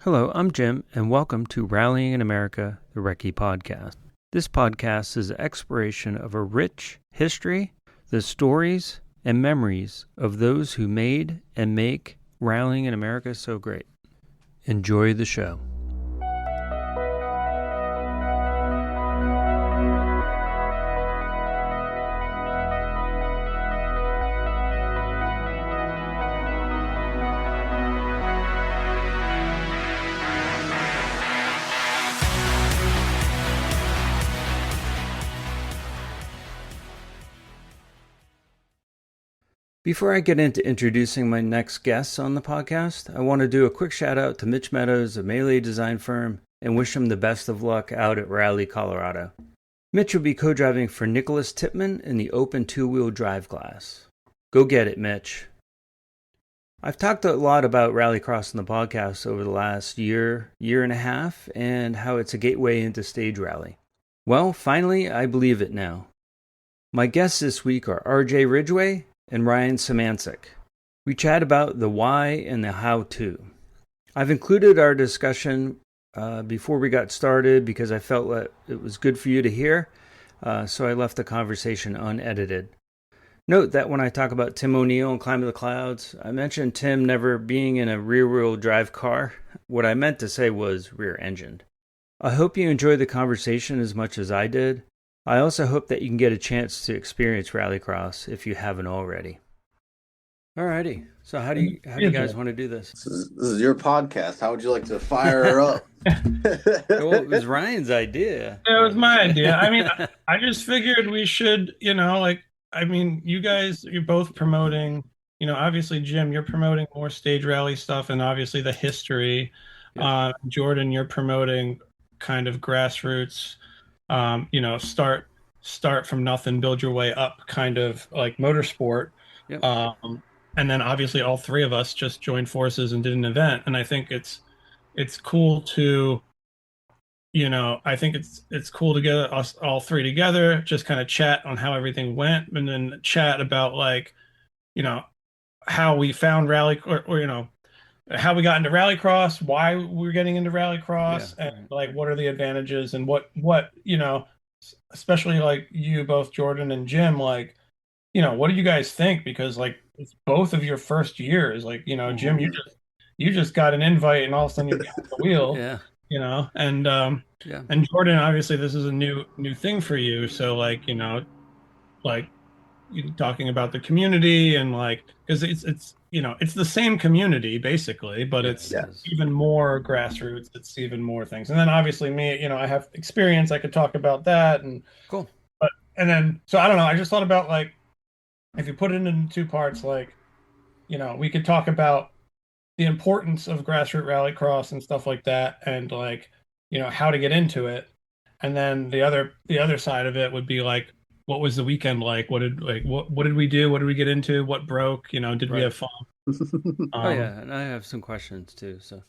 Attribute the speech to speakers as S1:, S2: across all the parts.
S1: Hello, I'm Jim, and welcome to Rallying in America, the Recce podcast. This podcast is an exploration of a rich history, the stories and memories of those who made and make Rallying in America so great. Enjoy the show. Before I get into introducing my next guests on the podcast, I want to do a quick shout out to Mitch Meadows of Melee Design Firm and wish him the best of luck out at Raleigh, Colorado. Mitch will be co-driving for Nicholas Tipman in the open two-wheel drive class. Go get it, Mitch. I've talked a lot about rallycross in the podcast over the last year and a half, and how it's a gateway into stage rally. Well, finally, I believe it now. My guests this week are RJ Ridgway and Ryan Symancek. We chat about the why and the how-to. I've included our discussion before we got started because I felt that it was good for you to hear, so I left the conversation unedited. Note that when I talk about Tim O'Neill and Climb to the Clouds, I mentioned Tim never being in a rear-wheel drive car. What I meant to say was rear-engined. I hope you enjoyed the conversation as much as I did. I also hope that you can get a chance to experience rallycross if you haven't already. Alrighty, so how do you guys want to do this?
S2: This is your podcast. How would you like to fire her up?
S1: Well, it was Ryan's idea.
S3: It was my idea. I mean, I just figured we should, you guys, you're both promoting, obviously, Jim, you're promoting more stage rally stuff and obviously the history. Yeah. Jordan, you're promoting kind of grassroots, start from nothing, build your way up, kind of like motorsport. Yep. And then obviously all three of us just joined forces and did an event. And I think it's cool to, it's cool to get us all three together, just kind of chat on how everything went, and then chat about how we found rally or how we got into rallycross, why we're getting into rallycross, and what are the advantages, and what especially like you both, Jordan and Jim, what do you guys think? Because it's both of your first years, Jim, you just got an invite and all of a sudden you got the wheel. Yeah. And Jordan, obviously this is a new thing for you. So talking about the community and because it's it's the same community basically, but it's even more grassroots. It's even more things. And then obviously me, I have experience. I could talk about that and
S1: cool.
S3: So I don't know. I just thought about if you put it into two parts, we could talk about the importance of grassroots rallycross and stuff like that, and how to get into it. And then the other side of it would be what was the weekend like? What did we do? What did we get into? What broke? Did we have fun?
S1: And I have some questions too. So,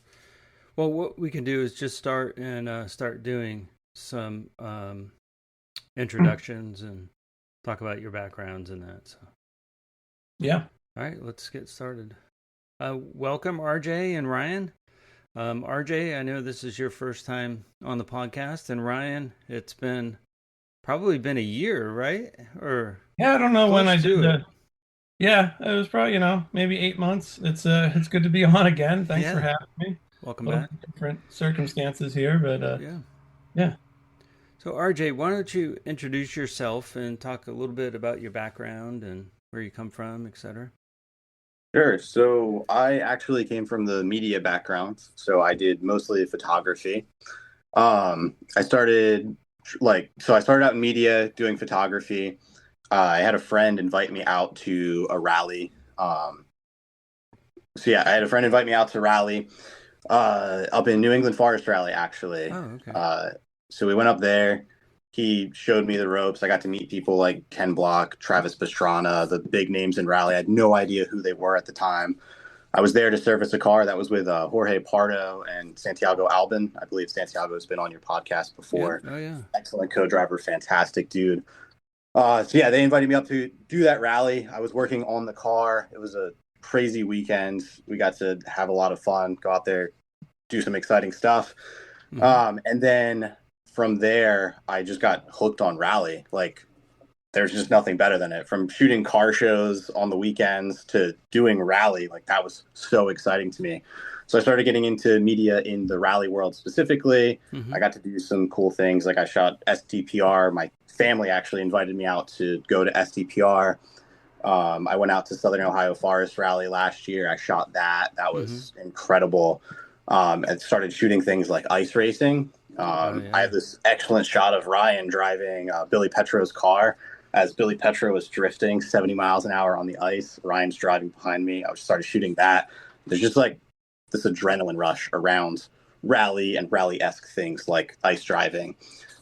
S1: well, what we can do is just start doing some introductions and talk about your backgrounds and that. So,
S3: yeah.
S1: All right, let's get started. Welcome, RJ and Ryan. RJ, I know this is your first time on the podcast, and Ryan, it's probably been a year, right? Or
S3: I don't know when I did it. Yeah, it was probably maybe 8 months. It's good to be on again. Thanks for having me.
S1: Welcome back.
S3: Different circumstances here, but yeah.
S1: So RJ, why don't you introduce yourself and talk a little bit about your background and where you come from, etc.
S2: Sure. So I actually came from the media background. So I did mostly photography. I started out in media doing photography. I had a friend invite me out to a rally. I had a friend invite me out to rally up in New England Forest Rally, actually.
S1: Oh, okay.
S2: So we went up there. He showed me the ropes. I got to meet people like Ken Block, Travis Pastrana, the big names in rally. I had no idea who they were at the time. I was there to service a car that was with Jorge Pardo and Santiago Albin. I believe Santiago's been on your podcast before.
S1: Yeah. Oh, yeah.
S2: Excellent co-driver, fantastic dude. They invited me up to do that rally. I was working on the car. It was a crazy weekend. We got to have a lot of fun, go out there, do some exciting stuff.
S1: Mm-hmm.
S2: And then from there, I just got hooked on rally. Like, there's just nothing better than it. From shooting car shows on the weekends to doing rally, like that was so exciting to me. So I started getting into media in the rally world specifically.
S1: Mm-hmm.
S2: I got to do some cool things. Like I shot STPR. My family actually invited me out to go to STPR. I went out to Southern Ohio Forest Rally last year. I shot that. That
S1: Mm-hmm.
S2: was incredible. And started shooting things like ice racing.
S1: Oh
S2: I
S1: yeah.
S2: have this excellent shot of Ryan driving Billy Petro's car as Billy Petro was drifting 70 miles an hour on the ice. Ryan's driving behind me. I started shooting that. There's just like this adrenaline rush around rally and rally-esque things like ice driving.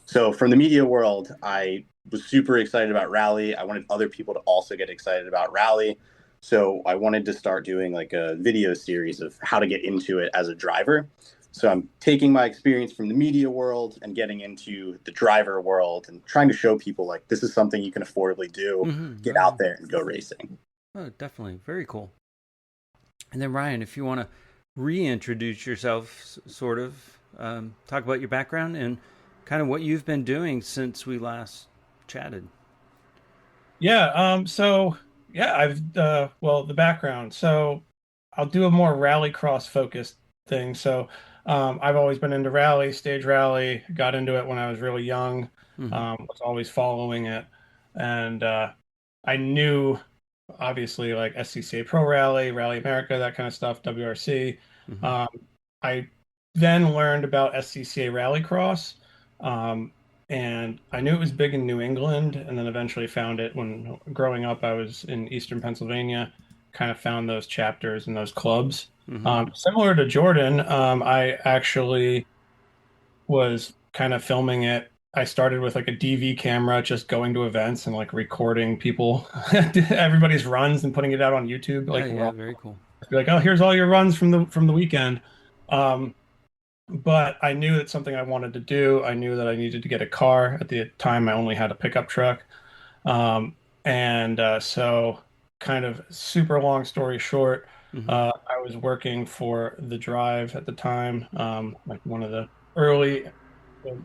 S2: So from the media world, I was super excited about rally. I wanted other people to also get excited about rally. So I wanted to start doing like a video series of how to get into it as a driver. So I'm taking my experience from the media world and getting into the driver world and trying to show people like this is something you can affordably do.
S1: Mm-hmm.
S2: Get
S1: Oh yeah.
S2: out there and go racing.
S1: Oh, definitely. Very cool. And then Ryan, if you want to reintroduce yourself, sort of, talk about your background and kind of what you've been doing since we last chatted.
S3: Yeah, so yeah, I've well, the background. So I'll do a more rallycross focused thing. So I've always been into rally, stage rally, got into it when I was really young,
S1: Mm-hmm.
S3: was always following it. And I knew obviously like SCCA Pro Rally, Rally America, that kind of stuff, WRC.
S1: Mm-hmm.
S3: Um, I then learned about SCCA Rallycross. Um, and I knew it was big in New England, and then eventually found it when growing up. I was in Eastern Pennsylvania, kind of found those chapters and those clubs.
S1: Mm-hmm.
S3: Similar to Jordan, I actually was kind of filming it. I started with like a DV camera, just going to events and like recording people, everybody's runs and putting it out on YouTube,
S1: Oh
S3: like
S1: yeah.
S3: raw.
S1: Very cool.
S3: Be like, oh, here's all your runs from the weekend. Um, but I knew it's something I wanted to do. I knew that I needed to get a car. At the time, I only had a pickup truck. And so, kind of super long story short,
S1: Mm-hmm.
S3: I was working for The Drive at the time, like one of the early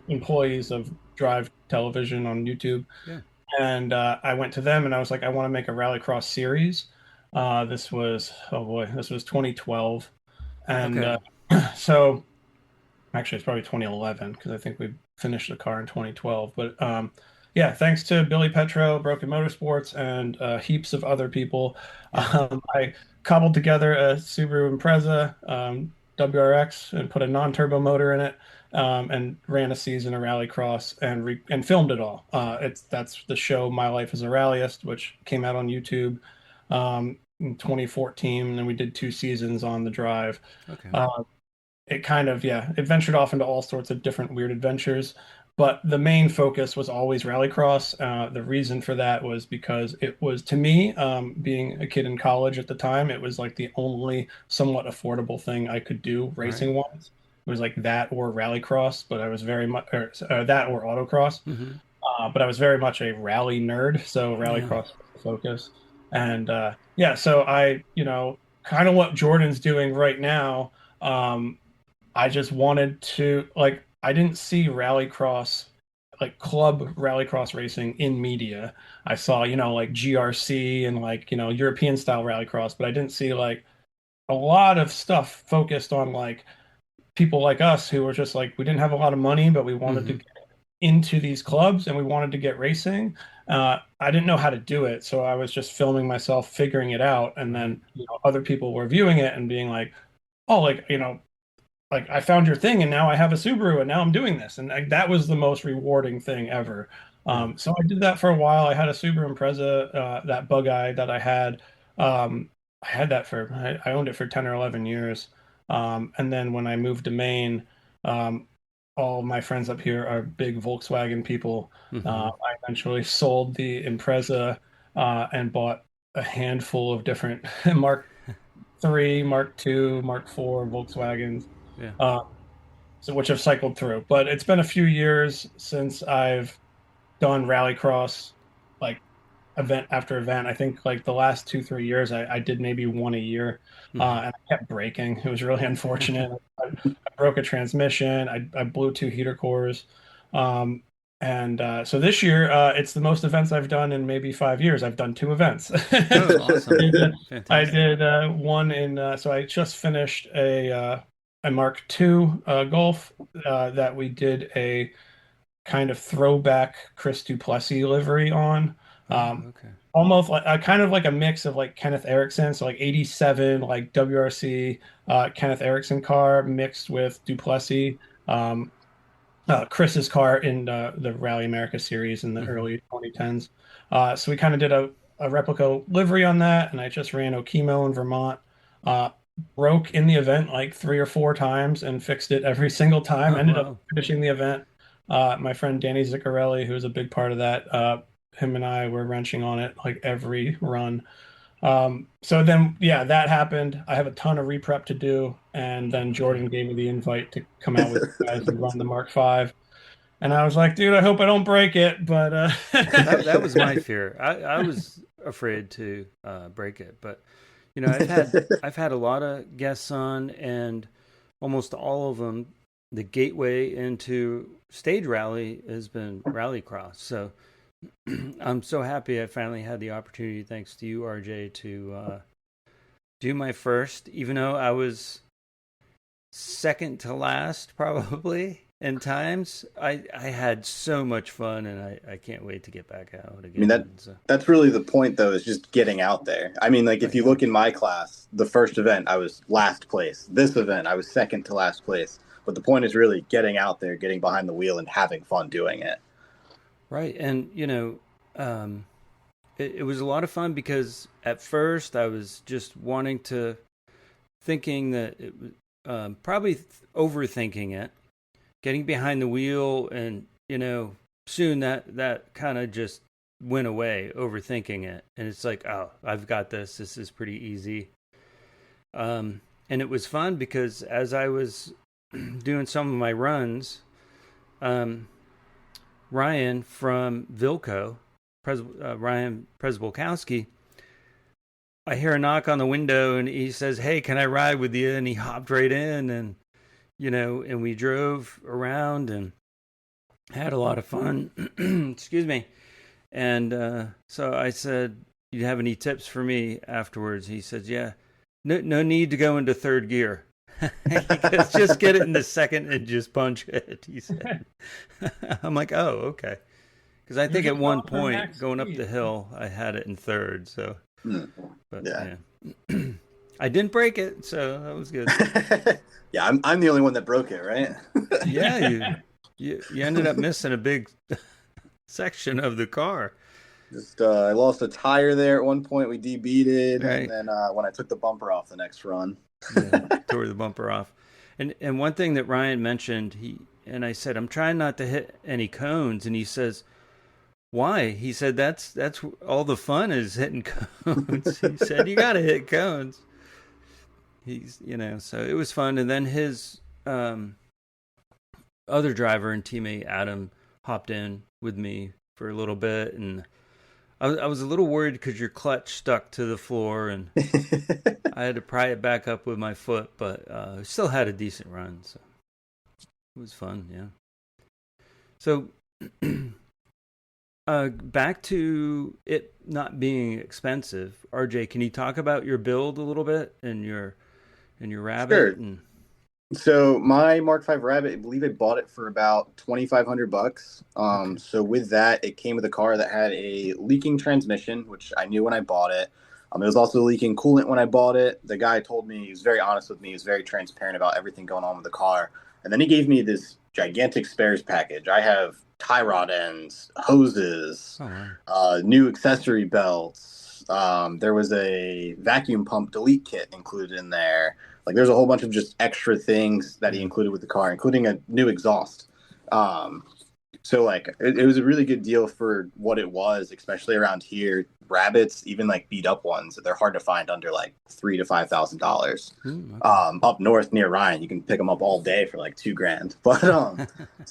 S3: employees of Drive Television on YouTube.
S1: Yeah.
S3: And I went to them and I was like, I want to make a rallycross series. This was, oh boy, this was 2012. And
S1: Okay.
S3: so actually, it's probably 2011 because I think we finished the car in 2012. But yeah, thanks to Billy Petro, Broken Motorsports, and heaps of other people,
S1: Yeah.
S3: I cobbled together a Subaru Impreza WRX and put a non-turbo motor in it, and ran a season of rallycross and filmed it all. That's the show My Life as a Rallyist, which came out on YouTube in 2014, and then we did 2 seasons on the drive.
S1: Okay.
S3: It kind of, yeah, it ventured off into all sorts of different weird adventures, but the main focus was always rallycross. The reason for that was because it was, to me, being a kid in college at the time, it was like the only somewhat affordable thing I could do
S1: Right.
S3: racing wise. It was like that or rallycross, but I was very much, that or autocross.
S1: Mm-hmm.
S3: But I was very much a rally nerd, so
S1: Yeah.
S3: rallycross was the focus. And yeah, so I, kind of what Jordan's doing right now. I just wanted to like I didn't see rallycross like club rallycross racing in media. I saw, like GRC and like, European style rallycross, but I didn't see like a lot of stuff focused on like people like us who were just like we didn't have a lot of money, but we wanted to
S1: Mm-hmm.
S3: get into these clubs and we wanted to get racing. I didn't know how to do it, so I was just filming myself figuring it out, and
S1: Right.
S3: then other people were viewing it and being like, "Oh, like I found your thing and now I have a Subaru and now I'm doing this." And like, that was the most rewarding thing ever.
S1: Yeah.
S3: So I did that for a while. I had a Subaru Impreza, that bug eye that I had. I had that I owned it for 10 or 11 years. And then when I moved to Maine, um, all my friends up here are big Volkswagen people.
S1: Mm-hmm.
S3: I eventually sold the Impreza, and bought a handful of different Mark III, Mark II, Mark IV Volkswagens,
S1: Yeah.
S3: uh, so which have cycled through. But it's been a few years since I've done rallycross, like event after event. I think like the last 2, 3 years, I did maybe one a year, and I kept breaking. It was really unfortunate. I broke a transmission. I blew two heater cores. Um, and so this year, it's the most events I've done in maybe 5 years. I've done two events.
S1: Oh, awesome.
S3: I
S1: Fantastic.
S3: did one in, so I just finished a Mark II Golf that we did a kind of throwback Chris Duplessis livery on.
S1: Oh,
S3: Um,
S1: okay.
S3: Almost like kind of like a mix of like Kenneth Erickson, so like 87, like WRC Kenneth Erickson car mixed with Duplessis. Um, Chris's car in the Rally America series in the
S1: Hmm.
S3: early 2010s. So we kind of did a replica livery on that, and I just ran Okemo in Vermont. Uh, Broke in the event like 3 or 4 times and fixed it every single time.
S1: Oh,
S3: Ended up
S1: wow.
S3: finishing the event. My friend Danny Ziccarelli, who was a big part of that, him and I were wrenching on it like every run. So then, yeah, that happened. I have a ton of reprep to do, and then Jordan gave me the invite to come out with you guys and run the Mark V. And I was like, dude, I hope I don't break it. But
S1: That was my fear. I was afraid to break it, but I've had a lot of guests on, and almost all of them, the gateway into stage rally has been rallycross. So I'm so happy I finally had the opportunity, thanks to you, RJ, to do my first, even though I was second to last probably in times. I had so much fun, and I can't wait to get back out
S2: I mean,
S1: again. So,
S2: that's really the point, though, is just getting out there. I mean, like, if
S1: right.
S2: you look in my class, the first event I was last place. This event I was second to last place. But the point is really getting out there, getting behind the wheel, and having fun doing it.
S1: Right. And, it was a lot of fun because at first I was just wanting to, thinking that it was probably overthinking it, getting behind the wheel, and, soon that kind of just went away, overthinking it. And it's like, oh, I've got this. This is pretty easy. And it was fun because as I was doing some of my runs, um, Ryan from Vilco, Ryan Presbolkowski, I hear a knock on the window and he says, "Hey, can I ride with you?" And he hopped right in, and and we drove around and had a lot of fun. Excuse me. And so I said, "You have any tips for me afterwards?" He said, "Yeah, no need to go into third gear." Just get it in the second and just punch it, he said. I'm like, oh, okay. Because I
S3: you're
S1: think at
S3: just
S1: one
S3: going for
S1: point
S3: max
S1: going up the
S3: speed.
S1: hill, I had it in third. So,
S2: Mm.
S1: but
S2: Yeah.
S1: yeah, I didn't break it, so that was good.
S2: Yeah, I'm the only one that broke it, right?
S1: Yeah, you ended up missing a big section of the car,
S2: Just I lost a tire there at one point. We debeated, and
S1: right?
S2: then when I took the bumper off the next run.
S1: Yeah, tore the bumper off. And one thing that Ryan mentioned, and I said, I'm trying not to hit any cones, and he says, why? He said that's all the fun is hitting cones. He said you got to hit cones. So it was fun. And then his other driver and teammate Adam hopped in with me for a little bit, and I was a little worried because your clutch stuck to the floor, and I had to pry it back up with my foot, but still had a decent run, so it was fun. Yeah. So back to it not being expensive. RJ, can you talk about your build a little bit and your Rabbit?
S2: Sure.
S1: And
S2: So my Mark V Rabbit, I believe I bought it for about $2,500.
S1: okay,
S2: So with that, it came with a car that had a leaking transmission, which I knew when I bought it. It was also leaking coolant when I bought it. The guy told me, he was very honest with me. He was very transparent about everything going on with the car. And then he gave me this gigantic spares package. I have tie rod ends, hoses,
S1: oh wow,
S2: new accessory belts. There was a vacuum pump delete kit included in there. Like there's a whole bunch of just extra things that he
S1: yeah,
S2: included with the car, including a new exhaust. Um, So like it was a really good deal for what it was, especially around here. Rabbits, even like beat up ones, they're hard to find under like $3,000 to $5,000.
S1: Okay.
S2: Up north near Ryan, you can pick them up all day for like 2 grand. But so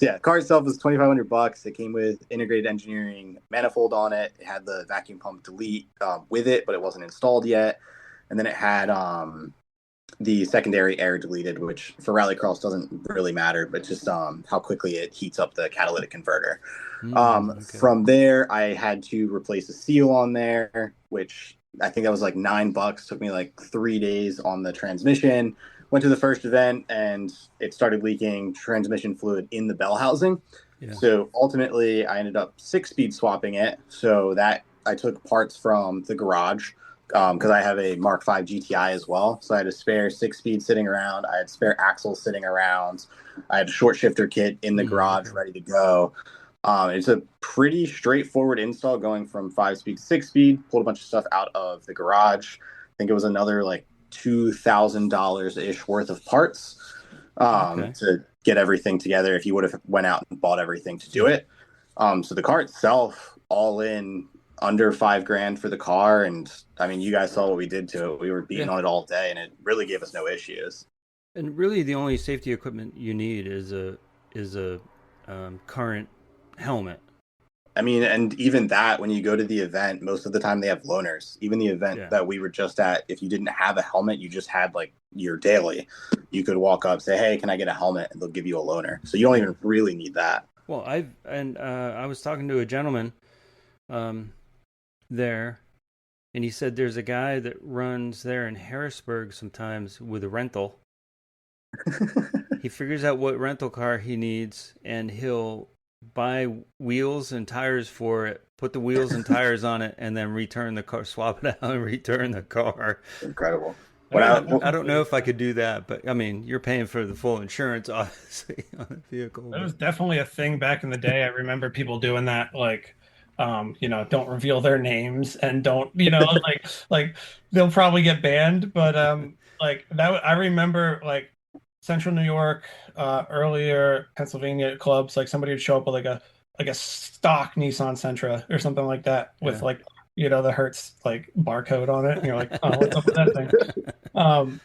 S2: yeah, the car itself was $2,500. It came with integrated engineering manifold on it. It had the vacuum pump delete with it, but it wasn't installed yet. And then it had the secondary air deleted, which for rallycross doesn't really matter, but just how quickly it heats up the catalytic converter.
S1: Okay.
S2: From there, I had to replace a seal on there, which I think that was like $9. Took me like 3 days on the transmission. Went to the first event and it started leaking transmission fluid in the bell housing.
S1: Yeah.
S2: So ultimately, I ended up 6-speed swapping it. So that I took parts from the garage because I have a Mark V GTI as well. So I had a spare 6-speed sitting around. I had spare axles sitting around. I had a short shifter kit in the garage ready to go. It's a pretty straightforward install going from 5-speed to 6-speed. Pulled a bunch of stuff out of the garage. I think it was another like $2,000 ish worth of parts to get everything together if you would have went out and bought everything to do it. So the car itself, all in under 5 grand for the car. And I mean, you guys saw what we did to it. We were beating on it all day and it really gave us no issues.
S1: And really the only safety equipment you need is a current helmet.
S2: I mean, and even that, when you go to the event, most of the time they have loaners. Even the event that we were just at, if you didn't have a helmet, you just had like your daily, you could walk up, say, hey, can I get a helmet? And they'll give you a loaner. So you don't even really need that.
S1: Well, I was talking to a gentleman there, and he said there's a guy that runs there in Harrisburg sometimes with a rental. He figures out what rental car he needs, and he'll buy wheels and tires for it, put the wheels and tires on it, and then return the car, swap it out and return the car.
S2: Incredible.
S1: I don't know if I could do that, but I mean, you're paying for the full insurance, obviously, on the vehicle.
S3: That was definitely a thing back in the day. I remember people doing that, like, don't reveal their names and don't, like they'll probably get banned. But like that, I remember like Central New York, earlier Pennsylvania clubs, like somebody would show up with like a stock Nissan Sentra or something like that with like the Hertz like barcode on it. And you're like, oh, what's up with that thing?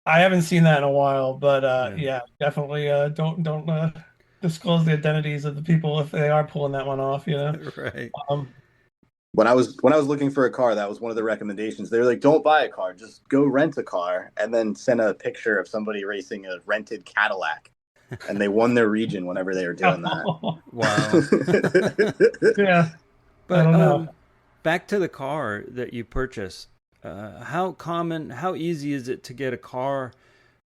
S3: I haven't seen that in a while, but yeah, definitely don't disclose the identities of the people if they are pulling that one off,
S1: Right.
S2: When I was looking for a car, that was one of the recommendations. They were like, don't buy a car, just go rent a car, and then send a picture of somebody racing a rented Cadillac. And they won their region whenever they were doing that.
S1: Wow.
S3: Yeah.
S1: But back to the car that you purchased. How easy is it to get a car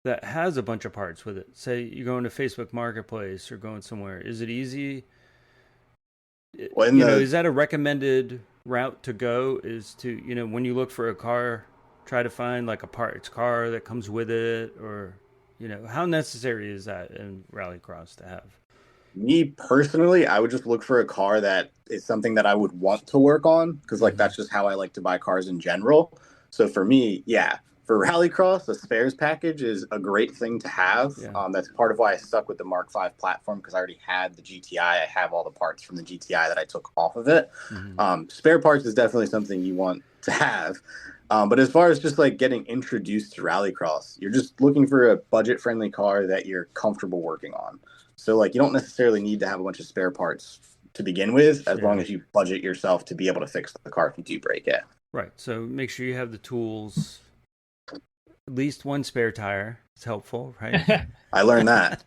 S1: that has a bunch of parts with it? Say you go into Facebook Marketplace or going somewhere. Is it easy? Is that a recommended route to go? Is to, when you look for a car, try to find like a parts car that comes with it, or, how necessary is that in rallycross to have?
S2: Me personally, I would just look for a car that is something that I would want to work on, because like that's just how I like to buy cars in general. So for me, yeah, for rallycross, the spares package is a great thing to have.
S1: Yeah.
S2: That's part of why I stuck with the Mark V platform, because I already had the GTI. I have all the parts from the GTI that I took off of it. Spare parts is definitely something you want to have. But as far as just like getting introduced to rallycross, you're just looking for a budget-friendly car that you're comfortable working on. So like you don't necessarily need to have a bunch of spare parts to begin with, as long as you budget yourself to be able to fix the car if you do break it.
S1: Right. So make sure you have the tools. At least one spare tire is helpful, right?
S2: I learned that.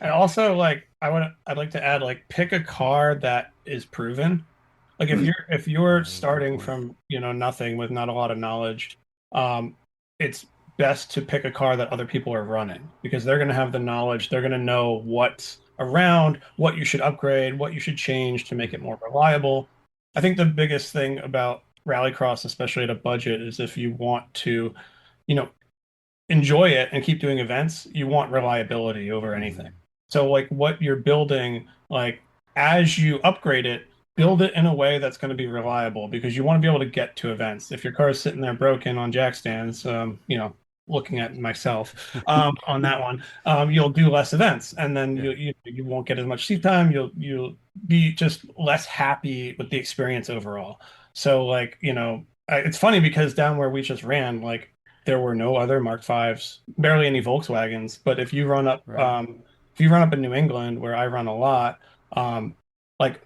S3: And also, like, I'd like to add, like, pick a car that is proven. Like, if you're starting from nothing with not a lot of knowledge, it's best to pick a car that other people are running, because they're going to have the knowledge. They're going to know what's around, what you should upgrade, what you should change to make it more reliable. I think the biggest thing about rallycross, especially at a budget, is if you want to, enjoy it and keep doing events, you want reliability over anything. So like what you're building, like as you upgrade it, build it in a way that's going to be reliable, because you want to be able to get to events. If your car is sitting there broken on jack stands, looking at myself on that one. You'll do less events, and then
S1: Yeah.
S3: you won't get as much seat time. You'll be just less happy with the experience overall. So like, it's funny because down where we just ran, like there were no other Mark Fives, barely any Volkswagens. But
S1: Right.
S3: if you run up in New England, where I run a lot, like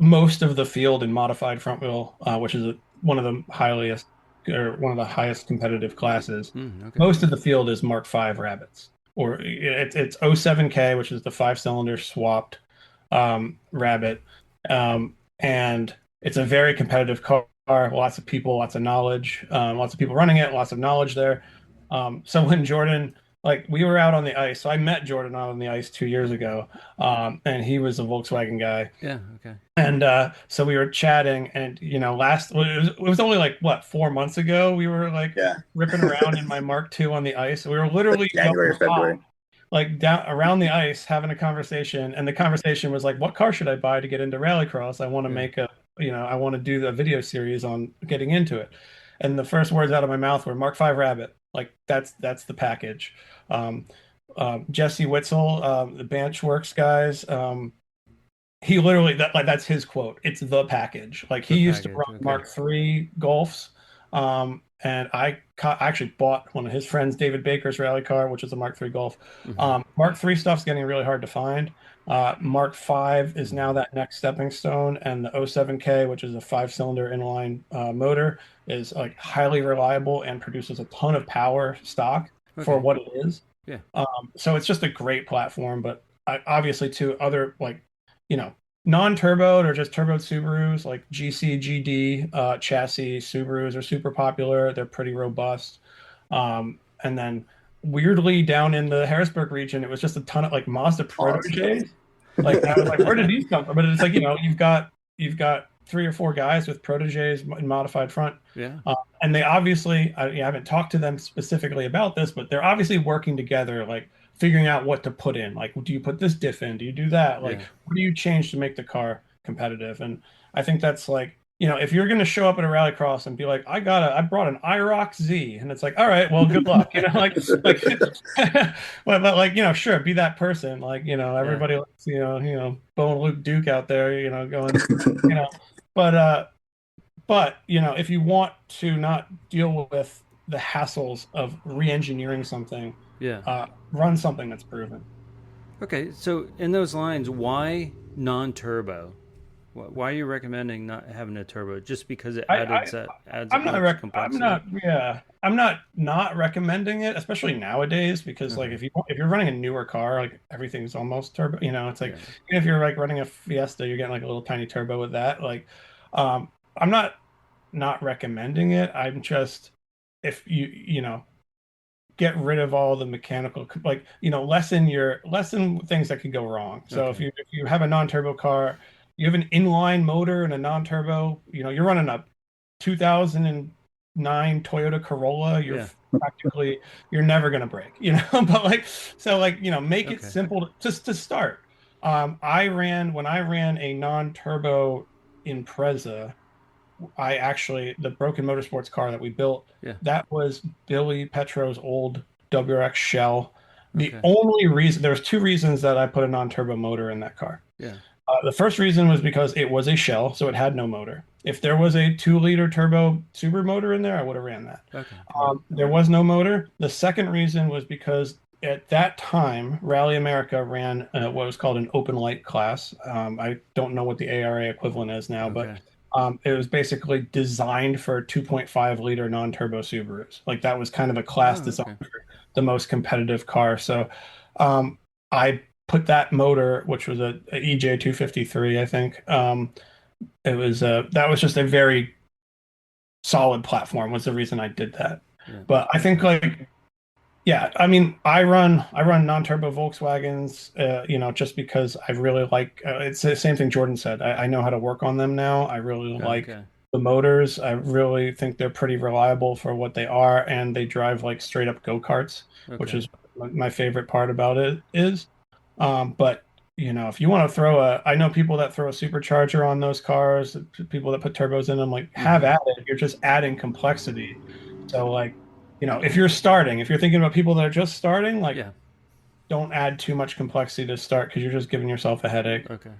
S3: most of the field in modified front wheel, which is one of the highest or one of the highest competitive classes,
S1: Okay.
S3: most of the field is Mark V Rabbits, or it's 07K, which is the 5-cylinder swapped Rabbit, and it's a very competitive car. Lots of people, lots of knowledge, lots of people running it, lots of knowledge there. So when Jordan, like we were out on the ice, so I met Jordan out on the ice 2 years ago, and he was a Volkswagen guy.
S1: Yeah. Okay.
S3: And so we were chatting, and well, it was only like what 4 months ago we were like
S2: Yeah,
S3: ripping around in my Mark II on the ice. We were literally
S2: January or
S3: going
S2: February.
S3: like down around the ice having a conversation, and the conversation was like, what car should I buy to get into rallycross? I want to
S1: Yeah.
S3: make I want to do the video series on getting into it. And the first words out of my mouth were Mark V Rabbit. Like that's the package. um, Jesse Witzel, the Banchworks guys, he literally that's his quote. It's the package. Like he
S1: The
S3: used to
S1: package.
S3: run
S1: Okay.
S3: Mark III Golfs, and I actually bought one of his friends, David Baker's rally car, which is a Mark III Golf.
S1: Hmm.
S3: Mark III stuff's getting really hard to find. Mark V is now that next stepping stone, and the 07K, which is a 5-cylinder inline motor, is like highly reliable and produces a ton of power stock for
S1: Okay.
S3: what it is.
S1: Yeah.
S3: So it's just a great platform, but obviously to other like you know, non-turboed or just turboed Subarus like GC, GD chassis Subarus are super popular. They're pretty robust. And then weirdly down in the Harrisburg region, it was just a ton of like Mazda
S2: Awesome.
S3: proteges. Like I was like, where did these come from? But it's like, you've got 3 or 4 guys with proteges in modified front.
S1: Yeah.
S3: And they obviously, I haven't talked to them specifically about this, but they're obviously working together, like figuring out what to put in. Like, do you put this diff in? Do you do that? Like,
S1: Yeah.
S3: what do you change to make the car competitive? And I think that's like, if you're going to show up at a rallycross and be like, I brought an IROC Z, and it's like, all right, well, good luck, but like, sure, be that person. Like,
S1: Yeah.
S3: everybody likes, Bo and Luke Duke out there, going, you know, but if you want to not deal with the hassles of re-engineering something,
S1: Yeah.
S3: run something that's proven.
S1: Okay. So in those lines, why non-turbo? Why are you recommending not having a turbo? Just because it
S3: I, I
S1: adds
S3: I'm
S1: that
S3: not
S1: much
S3: I'm
S1: complexity?
S3: not yeah I'm not recommending it, especially nowadays, because like
S1: Okay.
S3: if you're running a newer car, like everything's almost turbo. It's like
S1: Yeah.
S3: even if you're like running a Fiesta, you're getting like a little tiny turbo with that. Like, I'm not recommending it. I'm just, if get rid of all the mechanical, like lessen things that could go wrong. So if
S1: Okay.
S3: you have a non-turbo car, you have an inline motor and a non-turbo, you're running a 2009 Toyota Corolla,
S1: Yeah.
S3: you're never going to break, but like, so like, make it
S1: Okay.
S3: simple just to start. When I ran a non-turbo Impreza, the Broken Motorsports car that we built,
S1: Yeah.
S3: that was Billy Petro's old WRX shell. The
S1: Okay.
S3: only reason, there was 2 reasons that I put a non-turbo motor in that car.
S1: Yeah.
S3: The first reason was because it was a shell, so it had no motor. If there was a 2-liter turbo Subaru motor in there, I would have ran that.
S1: Okay. Got it.
S3: There was no motor. The second reason was because at that time, Rally America ran what was called an open light class. I don't know what the ARA equivalent is now, but
S1: Okay.
S3: it was basically designed for 2.5-liter non-turbo Subarus. Like that was kind of a class
S1: Oh,
S3: designed
S1: okay.
S3: for the most competitive car. So I put that motor, which was a EJ 253, I think. That was just a very solid platform, was the reason I did that.
S1: Yeah.
S3: But I
S1: Makes
S3: think
S1: sense.
S3: like, yeah, I mean, I run non-turbo Volkswagens, just because I really like. It's the same thing Jordan said. I know how to work on them now. I really like
S1: Okay.
S3: the motors. I really think they're pretty reliable for what they are, and they drive like straight up go-karts, which
S1: Okay.
S3: is my favorite part about it is. But if you want to I know people that throw a supercharger on those cars, people that put turbos in them, like have
S1: Mm-hmm.
S3: at it. You're just adding complexity. So like, if you're starting, if you're thinking about people that are just starting, like,
S1: Yeah.
S3: don't add too much complexity to start because you're just giving yourself a headache.
S1: Okay.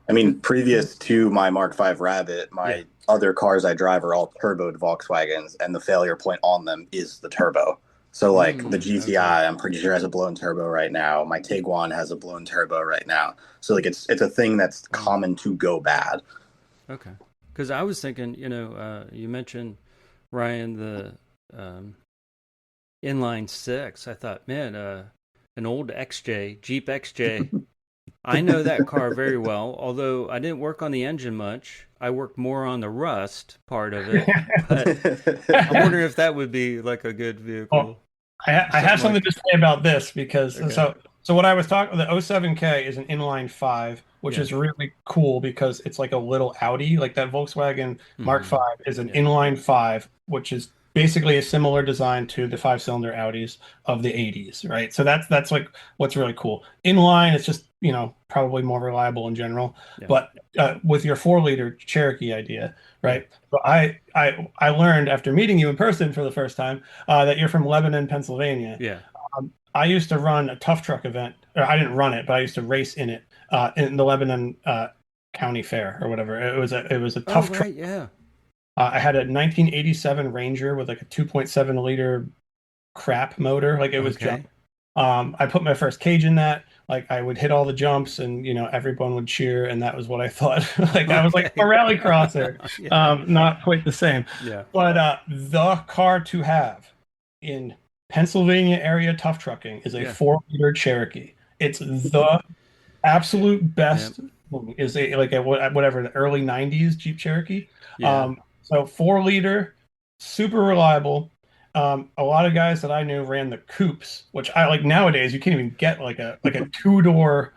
S2: I mean, previous to my Mark V Rabbit, my other cars I drive are all turboed Volkswagens, and the failure point on them is the turbo. So, like the GTI, I'm pretty sure has a blown turbo right now. My Tiguan has a blown turbo right now. So, like, it's a thing that's common to go bad.
S1: Okay. Because I was thinking, you mentioned, Ryan, the inline six. I thought, man, an old XJ, Jeep XJ. I know that car very well, although I didn't work on the engine much. I worked more on the rust part of it. But I'm wondering if that would be like a good vehicle.
S3: Well, I have something to say about this because so what I was talking, the 07K is an inline 5, which is really cool because it's like a little Audi. Like that Volkswagen Mark V is an inline 5, which is basically a similar design to the 5-cylinder Audis of the 80s, right? So that's like what's really cool. Inline, it's just, probably more reliable in general. Yeah. But with your 4-liter Cherokee idea, right? So I learned after meeting you in person for the first time that you're from Lebanon, Pennsylvania.
S1: Yeah.
S3: I used to run a tough truck event, or I didn't run it, but I used to race in it in the Lebanon County Fair or whatever. It was a tough truck.
S1: Yeah.
S3: I had a 1987 Ranger with like a 2.7 liter crap motor. Like it was junk. I put my first cage in that. Like I would hit all the jumps and, everyone would cheer. And that was what I thought. I was like a rally crosser. Not quite the same.
S1: Yeah.
S3: But the car to have in Pennsylvania area tough trucking is a 4-liter Cherokee. It's the absolute best. Is whatever, the early 90s Jeep Cherokee.
S1: Yeah.
S3: So 4-liter, super reliable. A lot of guys that I knew ran the coupes, which I like nowadays. You can't even get like a two-door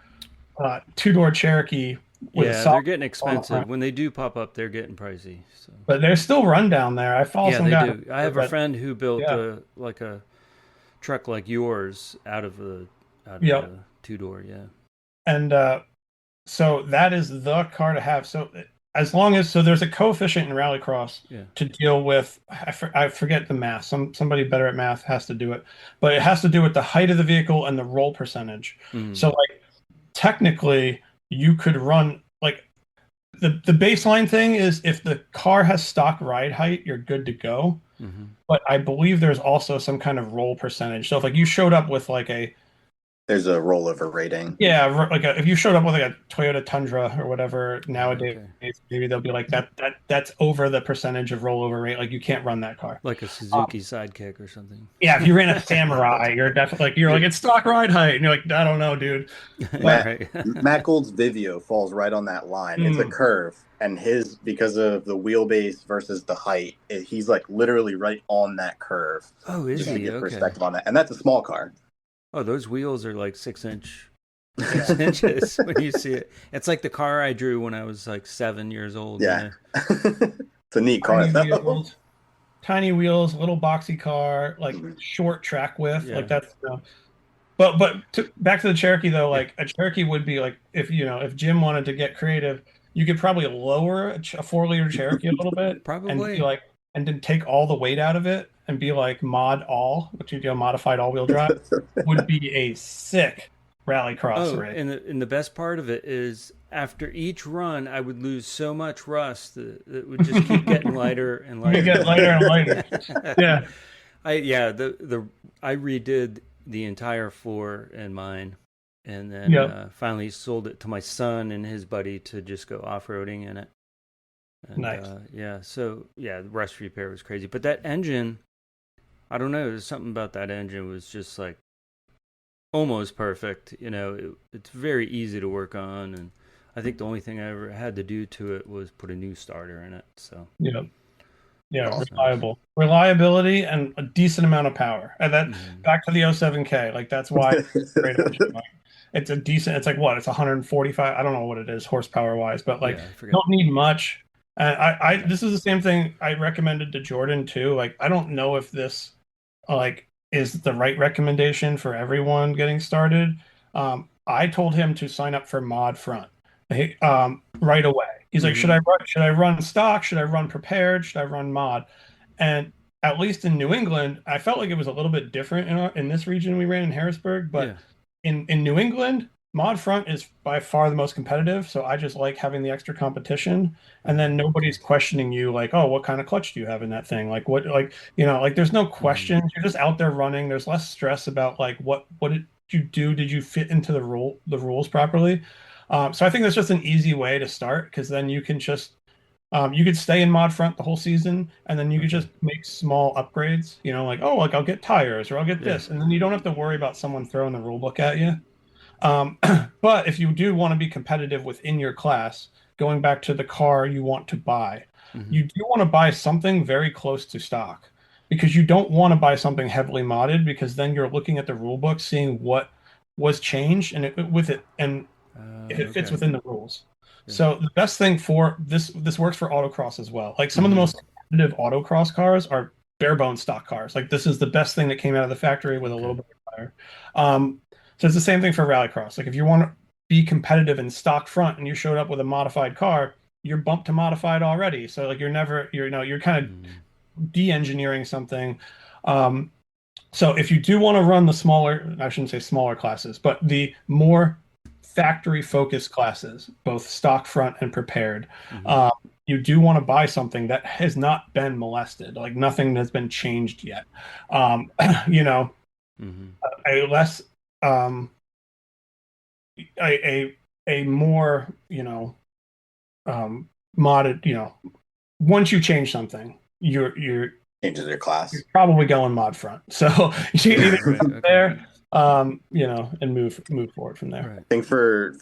S3: Cherokee.
S1: They're getting expensive. When they do pop up, they're getting pricey. So.
S3: But they're still run down there. I follow some guys.
S1: Do. I have a friend who built a truck like yours out of a 2-door. Yeah. And
S3: so that is the car to have. So as long as there's a coefficient in rallycross to deal with. I forget the math. Somebody better at math has to do it, but it has to do with the height of the vehicle and the roll percentage. So like technically you could run like the baseline thing is if the car has stock ride height, you're good to go. But I believe there's also some kind of roll percentage. So if like you showed up with like
S2: there's a rollover rating.
S3: Yeah, like if you showed up with like a Toyota Tundra or whatever nowadays, maybe they'll be like that's over the percentage of rollover rate. Like you can't run that car.
S1: Like a Suzuki Sidekick or something.
S3: Yeah, if you ran a Samurai, you're definitely like it's stock ride height, and you're like, I don't know, dude.
S2: Matt Gould's Vivio falls right on that line. It's a curve, and because of the wheelbase versus the height, he's like literally right on that curve.
S1: Oh, is he?
S2: Get perspective on that, and that's a small car.
S1: Oh, those wheels are like 6 inches when you see it. It's like the car I drew when I was like 7 years old.
S2: Yeah. It's a neat car.
S3: Tiny wheels, little boxy car, like short track width. Like that's but back to the Cherokee though, like a Cherokee would be like if Jim wanted to get creative, you could probably lower a 4-liter Cherokee a little bit.
S1: Probably.
S3: And be like and then take all the weight out of it and be like mod all, which modified all-wheel drive, would be a sick rallycross rig.
S1: And the best part of it is after each run, I would lose so much rust that it would just keep getting lighter and lighter.
S3: You get lighter and lighter. Yeah.
S1: I redid the entire floor in mine, and then finally sold it to my son and his buddy to just go off-roading in it. And,
S3: nice.
S1: The rust repair was crazy. But that engine, I don't know, there's something about that engine was just like almost perfect. It's very easy to work on, and I think the only thing I ever had to do to it was put a new starter in it. So
S3: reliable, reliability, and a decent amount of power. And that back to the 07K, like that's why it's great engine. It's a decent. It's like what? It's 145. I don't know what it is horsepower wise, but like don't need much. And this is the same thing I recommended to Jordan too. Like I don't know if this is the right recommendation for everyone getting started. I told him to sign up for Mod Front right away. He's like, should I run stock? Should I run prepared? Should I run mod? And at least in New England, I felt like it was a little bit different in this region we ran in Harrisburg, but
S1: Yeah.
S3: in New England, mod front is by far the most competitive. So I just like having the extra competition, and then nobody's questioning you like, oh, what kind of clutch do you have in that thing? Like what, like like there's no questions. You're just out there running. There's less stress about like what did you do? Did you fit into the rules properly? So I think that's just an easy way to start because then you can just you could stay in mod front the whole season, and then you could just make small upgrades. Like oh, like I'll get tires or I'll get
S1: Yeah.
S3: this, and then you don't have to worry about someone throwing the rule book at you. Um, but if you do want to be competitive within your class, going back to the car you want to buy, you do want to buy something very close to stock because you don't want to buy something heavily modded because then you're looking at the rule book, seeing what was changed and with it, and if it fits within the rules.
S1: Yeah.
S3: So the best thing for this works for autocross as well. Like some of the most competitive autocross cars are bare bones stock cars. Like this is the best thing that came out of the factory with a little bit of fire. So it's the same thing for rallycross. Like if you want to be competitive in stock front and you showed up with a modified car, you're bumped to modified already. So like you're kind of de-engineering something. So if you do want to run the smaller, I shouldn't say smaller classes, but the more factory focused classes, both stock front and prepared, you do want to buy something that has not been molested, like nothing has been changed yet. A less a more modded, once you change something, you're
S2: Changes your class.
S3: you're probably going mod front. So you can either there, and move forward from there.
S2: I think for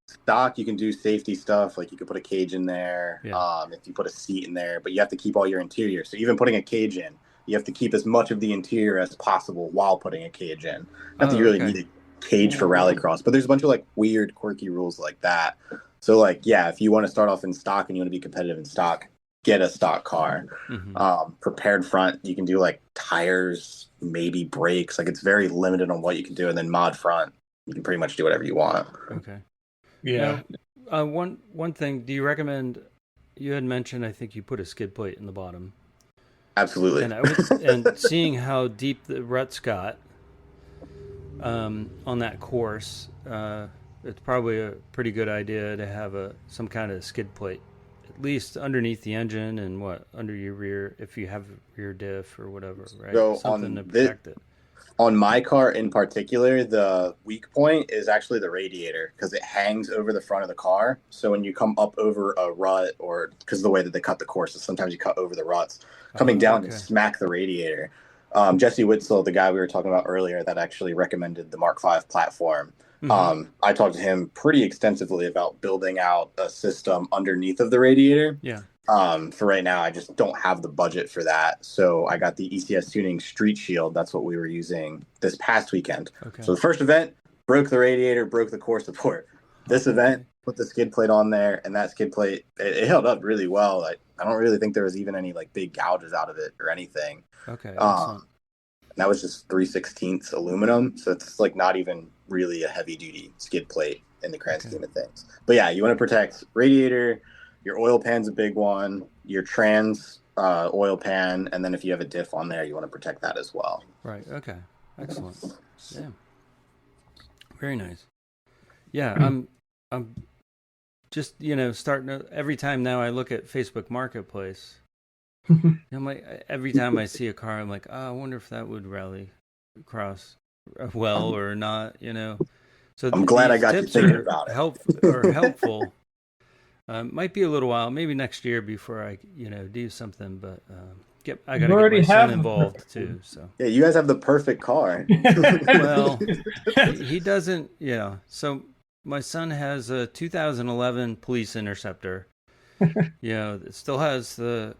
S2: stock, you can do safety stuff. Like you could put a cage in there. If you put a seat in there, but you have to keep all your interior. So even putting a cage in, you have to keep as much of the interior as possible while putting a cage in. Not that you really need a cage for rallycross, but there's a bunch of like weird, quirky rules like that. So like, yeah, if you want to start off in stock and you want to be competitive in stock, get a stock car. Prepared front, you can do like tires, maybe brakes. Like it's very limited on what you can do. And then mod front, you can pretty much do whatever you want.
S1: Okay.
S3: Yeah.
S1: Now, one thing, do you recommend? You had mentioned, I think you put a skid plate in the bottom.
S2: Absolutely.
S1: And seeing how deep the ruts got on that course, it's probably a pretty good idea to have some kind of skid plate, at least underneath the engine and under your rear, if you have rear diff or whatever, right?
S2: So
S1: something to protect it.
S2: On my car in particular, the weak point is actually the radiator because it hangs over the front of the car. So when you come up over a rut, or because of the way that they cut the courses, sometimes you cut over the ruts, coming down and smack the radiator. Jesse Witzel, the guy we were talking about earlier that actually recommended the Mark V platform, I talked to him pretty extensively about building out a system underneath of the radiator.
S1: Yeah.
S2: For right now, I just don't have the budget for that. So I got the ECS Tuning Street Shield. That's what we were using this past weekend. Okay. So the first event, broke the radiator, broke the core support. This event, put the skid plate on there, and that skid plate, it held up really well. I don't really think there was even any like big gouges out of it or anything.
S1: Okay.
S2: That was just 3/16 aluminum. So it's like not even really a heavy duty skid plate in the grand scheme of things. But yeah, you want to protect radiator. Your oil pan's a big one, your trans oil pan, and then if you have a diff on there, you want to protect that as well.
S1: Right. Okay. Excellent. Yeah. Very nice. Yeah, I'm just, starting to, every time now I look at Facebook Marketplace, I'm like, every time I see a car, I'm like, oh, I wonder if that would rally across well or not, So
S2: I'm glad I got you thinking about it.
S1: Helpful. Might be a little while, maybe next year before I, do something. But I got to get my son involved too. So
S2: yeah, you guys have the perfect car.
S1: Well, he doesn't. Yeah. So my son has a 2011 Police Interceptor. It still has the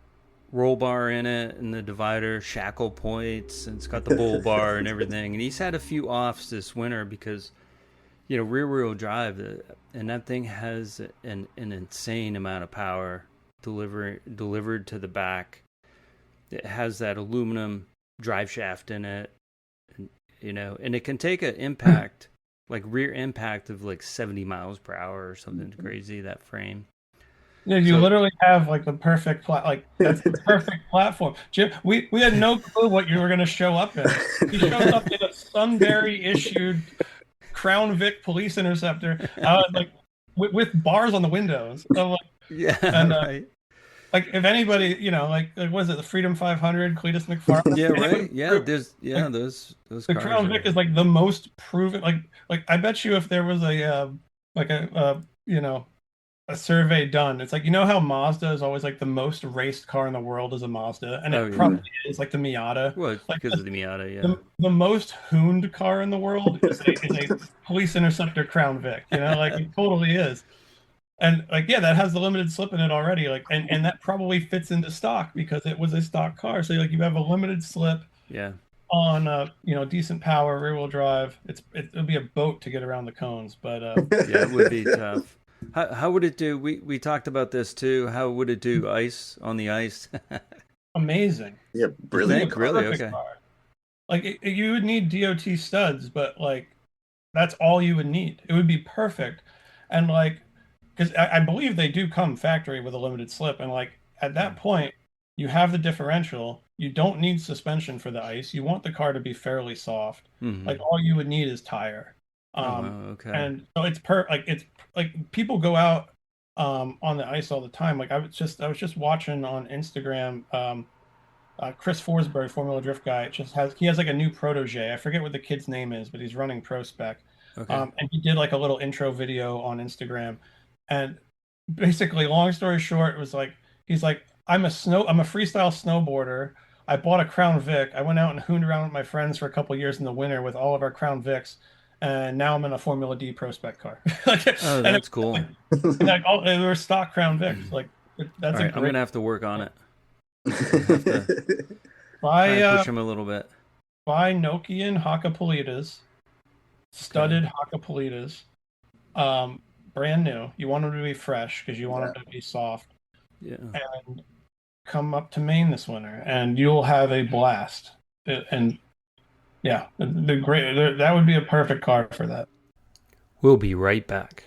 S1: roll bar in it and the divider, shackle points, and it's got the bull bar and everything. And he's had a few offs this winter because, rear-wheel drive, and that thing has an insane amount of power delivered to the back. It has that aluminum drive shaft in it, and it can take an impact, like rear impact of like 70 miles per hour or something crazy, that frame.
S3: Yeah, you
S1: So
S3: literally have like the perfect that's the perfect platform. Jim, we had no clue what you were going to show up in. He shows up in a Sunbury issued Crown Vic police interceptor, like with bars on the windows.
S1: yeah,
S3: And
S1: right.
S3: like if anybody, like what is it, the Freedom 500, Cletus McFarland?
S1: Yeah,
S3: Anybody,
S1: right. Yeah, there's
S3: like
S1: those
S3: the
S1: cars
S3: Crown Vic
S1: are.
S3: is like the most proven. Like I bet you if there was like a survey done. It's like how Mazda is always like the most raced car in the world is a Mazda, and
S1: Oh
S3: it
S1: yeah.
S3: probably is like the Miata.
S1: Well, it's
S3: Like
S1: because of the Miata. Yeah.
S3: the most hooned car in the world is a police interceptor Crown Vic. Like it totally is. And like yeah, that has the limited slip in it already. Like and that probably fits into stock because it was a stock car. So like you have a limited slip
S1: Yeah.
S3: on decent power rear wheel drive. It'll be a boat to get around the cones, but
S1: Yeah, it would be tough. How would it do? We talked about this too. How would it do ice on the ice?
S3: amazing.
S2: Yeah,
S1: You
S3: It'd be a
S2: brilliant
S1: think? Really?
S2: car.
S3: perfect
S1: Okay.
S3: car. Like you would need DOT studs, but like that's all you would need. It would be perfect. And like because I believe they do come factory with a limited slip, and like at that point you have the differential. You don't need suspension for the ice. You want the car to be fairly soft.
S1: Mm-hmm.
S3: Like all you would need is tire.
S1: Oh wow. Okay.
S3: And so it's like people go out on the ice all the time. Like I was just watching on Instagram Chris Forsberg, Formula Drift guy, he has like a new protege. I forget what the kid's name is, but he's running Pro Spec.
S1: Okay.
S3: And he did like a little intro video on Instagram. And basically, long story short, it was like he's like, I'm a freestyle snowboarder. I bought a Crown Vic. I went out and hooned around with my friends for a couple years in the winter with all of our Crown Vics, and now I'm in a Formula D Pro Spec car. like,
S1: Oh,
S3: and,
S1: that's cool.
S3: all they were stock Crown Vics. Like
S1: All
S3: that's a
S1: right, I'm
S3: great
S1: gonna have to work on it. I'm gonna have to try
S3: buy
S1: and push him a little bit.
S3: buy Nokian Hakkapelitas,
S1: Okay.
S3: studded Hakkapelitas, brand new. You want them to be fresh because you want
S2: Yeah.
S3: them to be soft.
S1: Yeah.
S3: And come up to Maine this winter, and you'll have a blast. And yeah, that would be a perfect car for that.
S1: We'll be right back.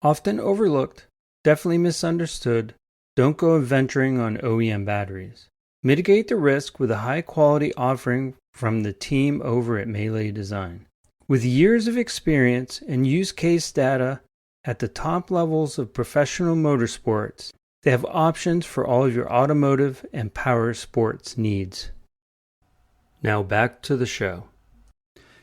S1: Often overlooked, definitely misunderstood. Don't go adventuring on OEM batteries. Mitigate the risk with a high-quality offering from the team over at Melee Design. With years of experience and use case data at the top levels of professional motorsports, they have options for all of your automotive and power sports needs. Now back to the show.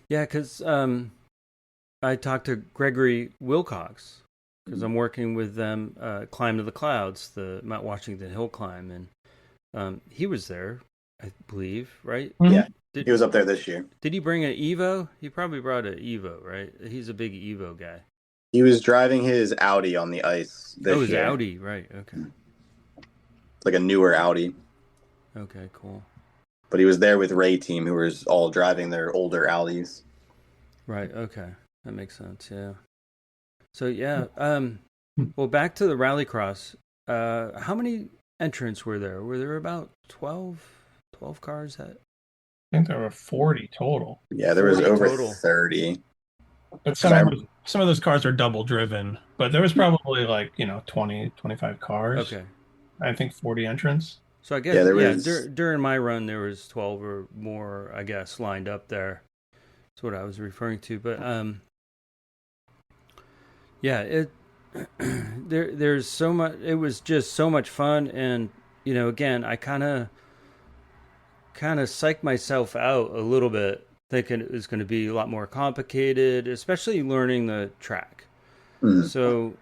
S1: Yeah, because I talked to Gregory Wilcox because I'm working with them, Climb to the Clouds, the Mount Washington Hill climb, and he was there, I believe, right?
S2: Yeah,
S1: Did
S2: he was up there this year.
S1: did he bring an Evo? He probably brought an Evo, right? He's a big Evo guy.
S2: He was driving his Audi on the ice this
S1: Oh, his
S2: year.
S1: Audi, right? Okay,
S2: Like a newer Audi.
S1: okay, cool.
S2: But he was there with Ray Team, who was all driving their older Audis.
S1: Right, okay, that makes sense. Yeah. So yeah, well, back to the rallycross. How many entrants were there? Were there about 12 cars? That
S3: I think there were 40 total.
S2: Yeah, there was
S1: 40
S2: over
S1: total.
S2: 30.
S3: But
S2: I-
S3: some of those cars are double driven, but there was probably like 20, 25 cars.
S1: Okay.
S3: I think 40 entrants.
S1: So I guess
S2: Yeah, there was-
S1: during my run there was 12 or more, I guess, lined up there. That's what I was referring to. But yeah, there's so much. It was just so much fun, and again, I kind of psyched myself out a little bit, thinking it was going to be a lot more complicated, especially learning the track.
S2: Mhm.
S1: So,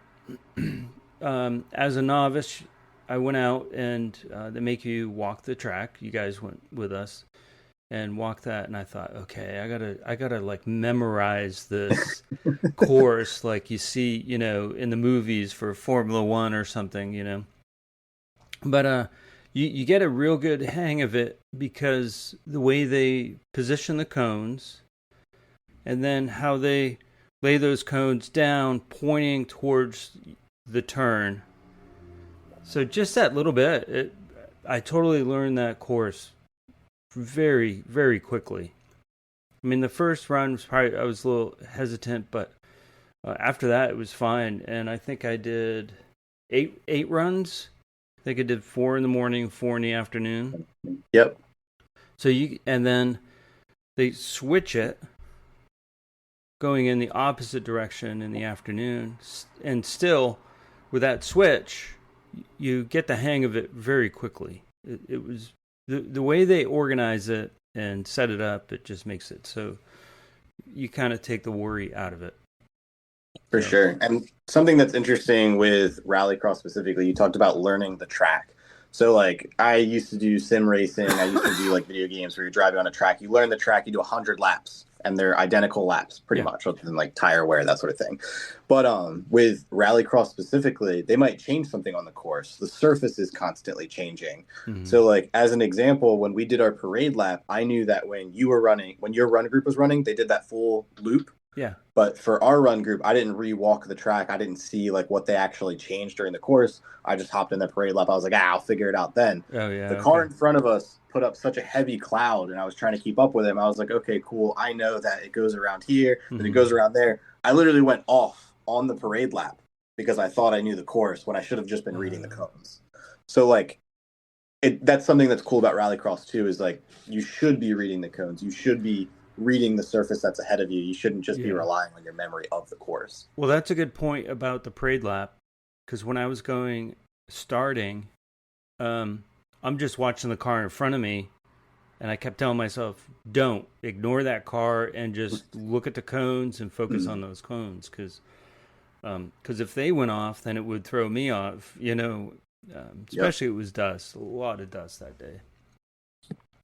S1: as a novice, I went out and they make you walk the track. You guys went with us and walked that, and I thought, okay, I gotta like memorize this course, like you see, in the movies for Formula One or something. But you get a real good hang of it because the way they position the cones, and then how they lay those cones down, pointing towards the turn. So just that little bit, I totally learned that course very, very quickly. I mean, the first run was probably, I was a little hesitant, but after that it was fine. And I think I did eight runs. I think I did 4 in the morning, 4 in the afternoon.
S2: Yep.
S1: So and then they switch it, going in the opposite direction in the afternoon, and still with that switch, you get the hang of it very quickly. It was the way they organize it and set it up. It just makes it so you kind of take the worry out of it.
S2: For sure. And something that's interesting with Rallycross specifically, you talked about learning the track. So like I used to do sim racing. I used to do like video games where you're driving on a track. You learn the track, you do 100 laps, and they're identical laps pretty much, other than like tire wear, that sort of thing. But with Rallycross specifically, they might change something on the course. The surface is constantly changing. Mm-hmm. So like as an example, when we did our parade lap, I knew that when your run group was running, they did that full loop.
S1: Yeah.
S2: But for our run group, I didn't re-walk the track. I didn't see like what they actually changed during the course. I just hopped in the parade lap. I was like, I'll figure it out then.
S1: Oh yeah.
S2: The car in front of us put up such a heavy cloud, and I was trying to keep up with him. I was like, okay, cool. I know that it goes around here, that it goes around there. I literally went off on the parade lap because I thought I knew the course when I should have just been reading the cones. So like, that's something that's cool about Rallycross too, is like you should be reading the cones. You should be reading the surface that's ahead of you. You shouldn't just be relying on your memory of the course.
S1: Well, that's a good point about the parade lap, because when I was starting, I'm just watching the car in front of me, and I kept telling myself, don't ignore that car and just look at the cones and focus on those cones, because if they went off, then it would throw me off, especially it was dust, a lot of dust that day.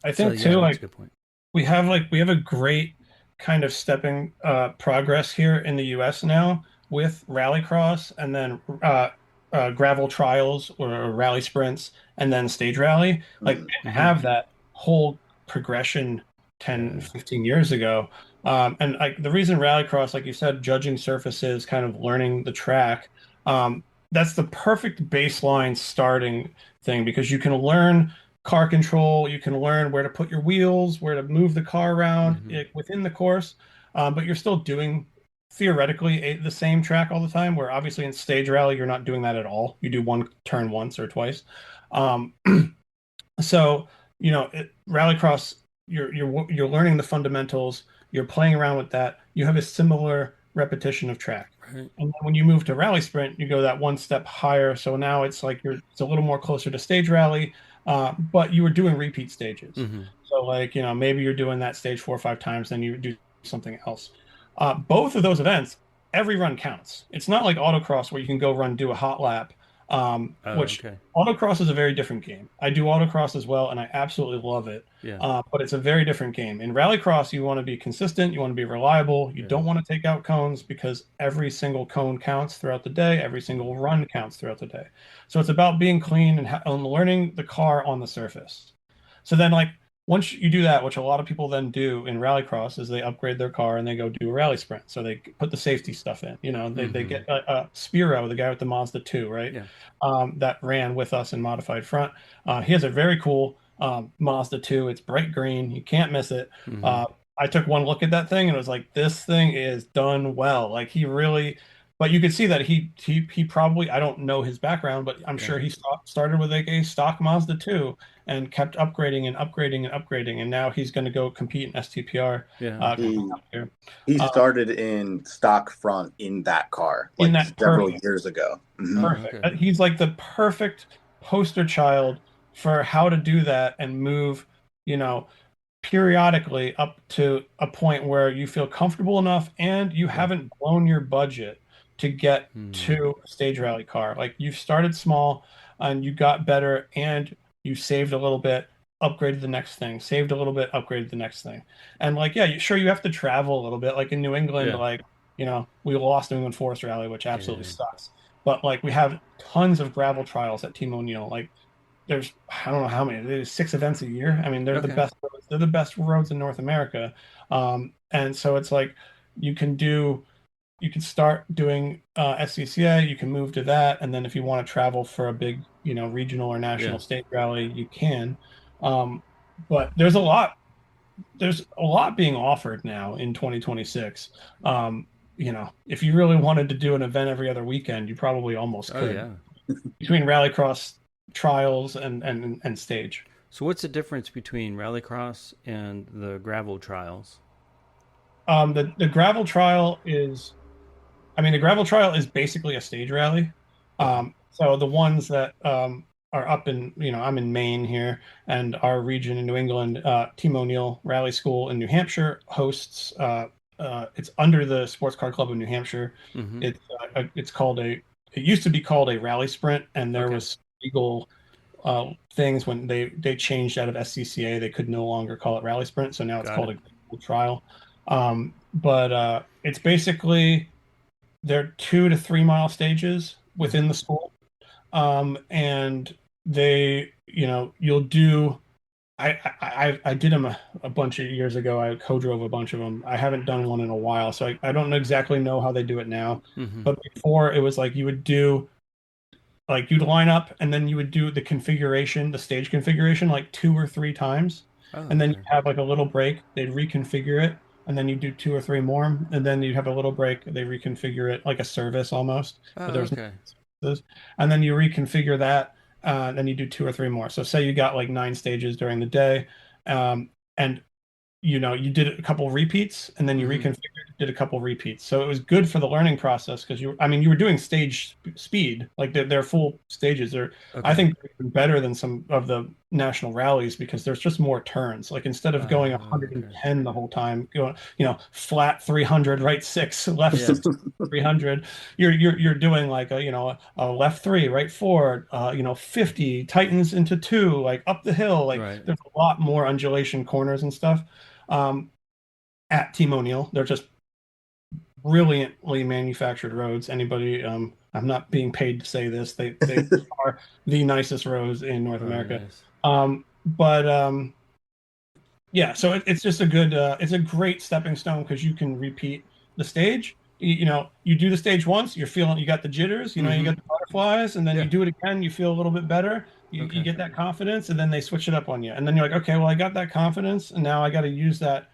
S3: I think too, like, good point. We have a great kind of stepping progress here in the U.S. now with Rallycross, and then gravel trials or rally sprints, and then stage rally. Like, we didn't have that whole progression 10, 15 years ago. And like the reason Rallycross, like you said, judging surfaces, kind of learning the track, that's the perfect baseline starting thing, because you can learn car control, you can learn where to put your wheels, where to move the car around within the course, but you're still doing theoretically the same track all the time, where obviously in stage rally you're not doing that at all. You do one turn once or twice. So Rallycross, you're learning the fundamentals, you're playing around with that, you have a similar repetition of track. Right. And then when you move to rally sprint, you go that one step higher, so now it's like it's a little more closer to stage rally. But you were doing repeat stages. So like, maybe you're doing that stage 4 or 5 times, then you do something else. Both of those events, every run counts. It's not like autocross where you can go do a hot lap, which autocross is a very different game. I do autocross as well, and I absolutely love it. Yeah. But it's a very different game. In rallycross, you want to be consistent, you want to be reliable, you don't want to take out cones, because every single cone counts throughout the day, every single run counts throughout the day. So it's about being clean and learning the car on the surface. So then, like, once you do that, which a lot of people then do in rallycross, is they upgrade their car and they go do a rally sprint. So they put the safety stuff in. They get Spiro, the guy with the Mazda 2, right? Yeah. That ran with us in modified front. He has a very cool Mazda 2. It's bright green. You can't miss it. I took one look at that thing and it was like, this thing is done well. Like, he really. But you could see that he probably, I don't know his background, but I'm sure he started with like a stock Mazda 2 and kept upgrading and upgrading and upgrading, and now he's going to go compete in STPR. Yeah,
S2: he started in stock front in that car several years ago.
S3: Perfect. Okay. He's like the perfect poster child for how to do that and move, periodically up to a point where you feel comfortable enough and you haven't blown your budget to get to a stage rally car. Like, you've started small and you got better and you saved a little bit, upgraded the next thing, saved a little bit, upgraded the next thing. And like, sure, you have to travel a little bit. Like in New England, we lost New England Forest Rally, which absolutely sucks. But like, we have tons of gravel trials at Team O'Neill. Like, there's, I don't know how many, there's 6 events a year. I mean, they're the best roads. They're the best roads in North America. And so it's like, you can start doing SCCA, you can move to that, and then if you want to travel for a big, regional or national state rally, you can. But there's a lot being offered now in 2026. If you really wanted to do an event every other weekend, you probably almost could. between rallycross trials and stage.
S1: So what's the difference between rallycross and the gravel trials?
S3: The gravel trial is, I mean, the gravel trial is basically a stage rally.
S1: Okay.
S3: So the ones that are up in, I'm in Maine here, and our region in New England, Team O'Neill Rally School in New Hampshire hosts. It's under the Sports Car Club of New Hampshire.
S1: Mm-hmm.
S3: It's called a. It used to be called a rally sprint, and there
S1: Okay.
S3: was legal things when they changed out of SCCA. They could no longer call it rally sprint, so now it's
S1: Got
S3: called
S1: it.
S3: a trial. But it's basically they're 2 to 3 mile stages
S1: Mm-hmm.
S3: within the school, and you'll do. I did them a bunch of years ago. I co-drove a bunch of them. I haven't done one in a while, so I don't exactly know how they do it now.
S1: Mm-hmm.
S3: But before it was like you would do like you'd line up and then you would do the configuration, the stage configuration like 2 or 3 times.
S1: Oh,
S3: And then you
S1: okay.
S3: have like a little break, they'd reconfigure it, and then you do 2 or 3 more, and then you'd have a little break, they reconfigure it like a service almost, but
S1: Oh,
S3: there's no
S1: okay.
S3: services. And then you reconfigure that, then you do 2 or 3 more. So say you got like 9 stages during the day, and you did a couple repeats and then you
S1: Mm-hmm.
S3: reconfigured, did a couple repeats. So it was good for the learning process because you were doing stage speed, like they're full stages. I
S1: Okay.
S3: think they're even better than some of the national rallies because there's just more turns. Like instead of going
S1: Okay.
S3: 110 the whole time, going, flat 300, right six, left
S1: Yeah.
S3: six, 300, you're doing like a left three, right four, 50 tightens into two, like up the hill. Like
S1: Right.
S3: there's a lot more undulation corners and stuff um, at Team O'Neill. They're just brilliantly manufactured roads. Anybody, I'm not being paid to say this. They are the nicest roads in North
S1: Oh,
S3: America.
S1: nice.
S3: But yeah, so it's just it's a great stepping stone because you can repeat the stage. You do the stage once, you're feeling, you got the jitters, you
S1: Mm-hmm.
S3: got the butterflies, and then you
S1: Yeah.
S3: do it again, you feel a little bit better. You
S1: Okay.
S3: get that confidence, and then they switch it up on you, and then you're like, okay, well, I got that confidence, and now I got to use that.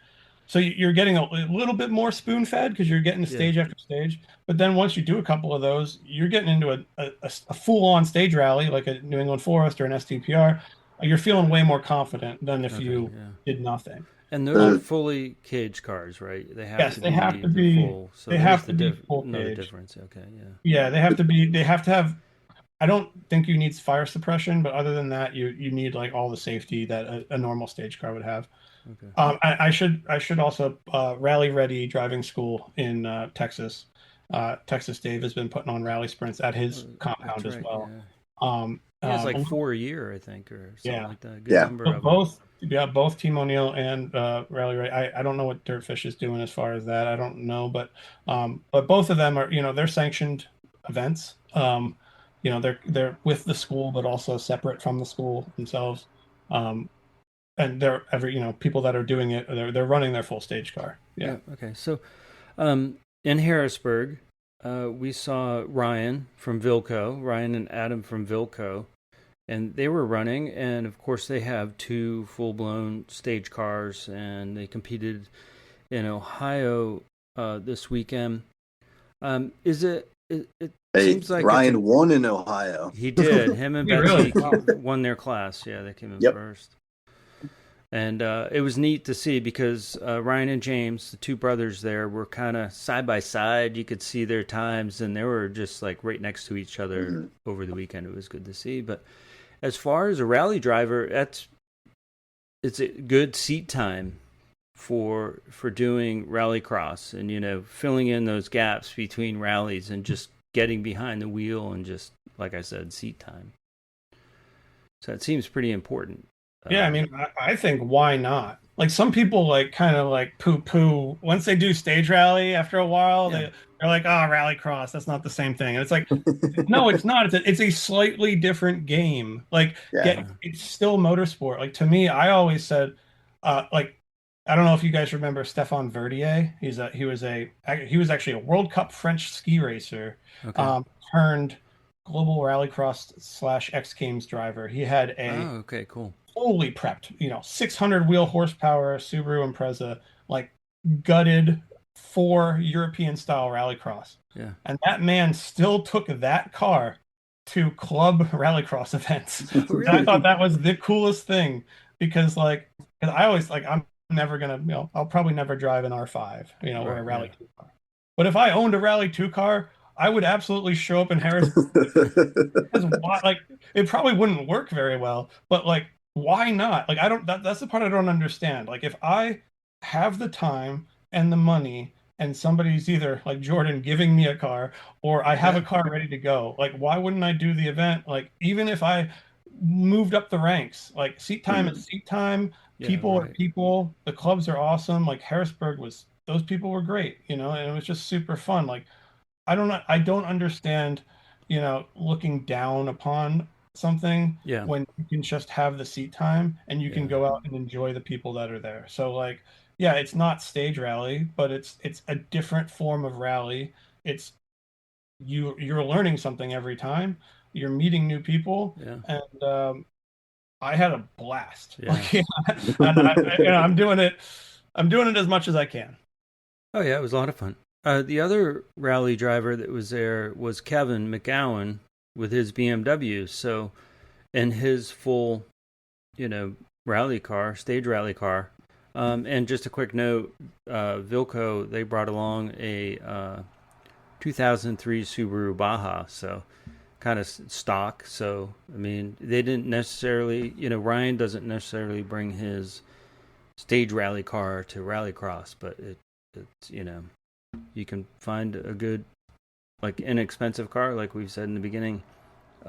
S3: So you're getting a little bit more spoon fed because you're getting
S1: Yeah.
S3: stage after stage. But then once you do a couple of those, you're getting into a full on stage rally like a New England Forest or an STPR. You're feeling way more confident than if
S1: Okay.
S3: you
S1: Yeah.
S3: did nothing.
S1: And those are
S2: So
S1: fully caged cars, right? They have
S3: Yes,
S1: to
S3: they have
S1: be
S3: to
S1: the
S3: be.
S1: full. So
S3: They
S1: there's
S3: have
S1: the
S3: to be full
S1: another
S3: cage.
S1: difference. Okay. Yeah.
S3: Yeah, they have to be. They have to have. I don't think you need fire suppression, but other than that, you need like all the safety that a normal stage car would have.
S1: Okay.
S3: I should also rally ready driving school in Texas. Texas Dave has been putting on rally sprints at his
S1: That's
S3: compound as
S1: right.
S3: well.
S1: Yeah.
S3: Um,
S1: He has like
S3: um,
S1: 4 a year, I think, or something
S3: yeah,
S1: like that. Good
S2: yeah,
S1: number
S3: but
S1: of them.
S3: both Team O'Neill and Rally Ray. I don't know what Dirtfish is doing as far as that. I don't know, but both of them are they're sanctioned events. They're with the school, but also separate from the school themselves. Um, and they're people that are doing it, they're running their full stage car. Yeah.
S1: Yeah. Okay. So, in Harrisburg, we saw Ryan and Adam from Vilco, and they were running, and of course they have two full-blown stage cars, and they competed in Ohio this weekend. Is it? It
S2: hey,
S1: seems like it's a
S2: Ryan won in Ohio.
S1: he did. Him and
S3: Yeah, really?
S1: Betsy
S3: Wow.
S1: won their class. Yeah, they came in
S2: Yep.
S1: first. And it was neat to see because Ryan and James, the two brothers there, were kind of side by side. You could see their times, and they were just like right next to each other
S2: Mhm.
S1: over the weekend. It was good to see. But as far as a rally driver, it's a good seat time for doing rallycross, and filling in those gaps between rallies and just getting behind the wheel and just like I said, seat time. So it seems pretty important.
S3: Yeah, I mean, I think why not? Like some people like kind of like poo poo once they do stage rally after a while,
S1: Yeah,
S3: they're like, oh, rally cross, that's not the same thing. And it's like, no, it's not. It's a slightly different game. Like
S2: Yeah.
S1: yeah.
S3: it's still motorsport. Like to me, I always said, like I don't know if you guys remember Stefan Verdier. He was actually a World Cup French ski racer,
S1: Okay.
S3: um, turned global rallycross slash X Games driver. He had a
S1: Oh, okay, cool.
S3: fully prepped, 600 wheel horsepower Subaru Impreza, like gutted for European style rallycross.
S1: Yeah.
S3: And that man still took that car to club rallycross events.
S1: Really?
S3: And I thought that was the coolest thing because like, cause I always like, I'm never gonna, I'll probably never drive an R5, or a
S1: Right,
S3: Rally
S1: yeah.
S3: 2 car. But if I owned a Rally 2 car, I would absolutely show up in Harrisburg because why, like, it probably wouldn't work very well, but like, why not? Like, I don't, that's the part I don't understand. Like, if I have the time and the money and somebody's either like Jordan giving me a car or I have a
S1: Yeah.
S3: car ready to go, like, why wouldn't I do the event? Like, even if I moved up the ranks, like, seat time is
S2: Mhm.
S3: seat time,
S1: Yeah,
S3: people are
S1: right.
S3: people, the clubs are awesome. Like, Harrisburg was, those people were great, and it was just super fun. Like, I don't understand, looking down upon something
S1: Yeah.
S3: when you can just have the seat time and you can
S1: Yeah.
S3: go out and enjoy the people that are there. So like, yeah, it's not stage rally, but it's a different form of rally. It's you're learning something every time. You're meeting new people,
S1: Yeah.
S3: and I had a blast.
S1: Yeah.
S3: Like, yeah, and I'm doing it. I'm doing it as much as I can.
S1: Oh yeah, it was a lot of fun. The other rally driver that was there was Kevin McGowan with his BMW. So, and his full, you know, rally car, stage rally car. And just a quick note, Vilco, they brought along a 2003 Subaru Baja, so kind of stock. So, I mean, they didn't necessarily, Ryan doesn't necessarily bring his stage rally car to rallycross, but it's, you can find a good, like, inexpensive car, like we've said in the beginning,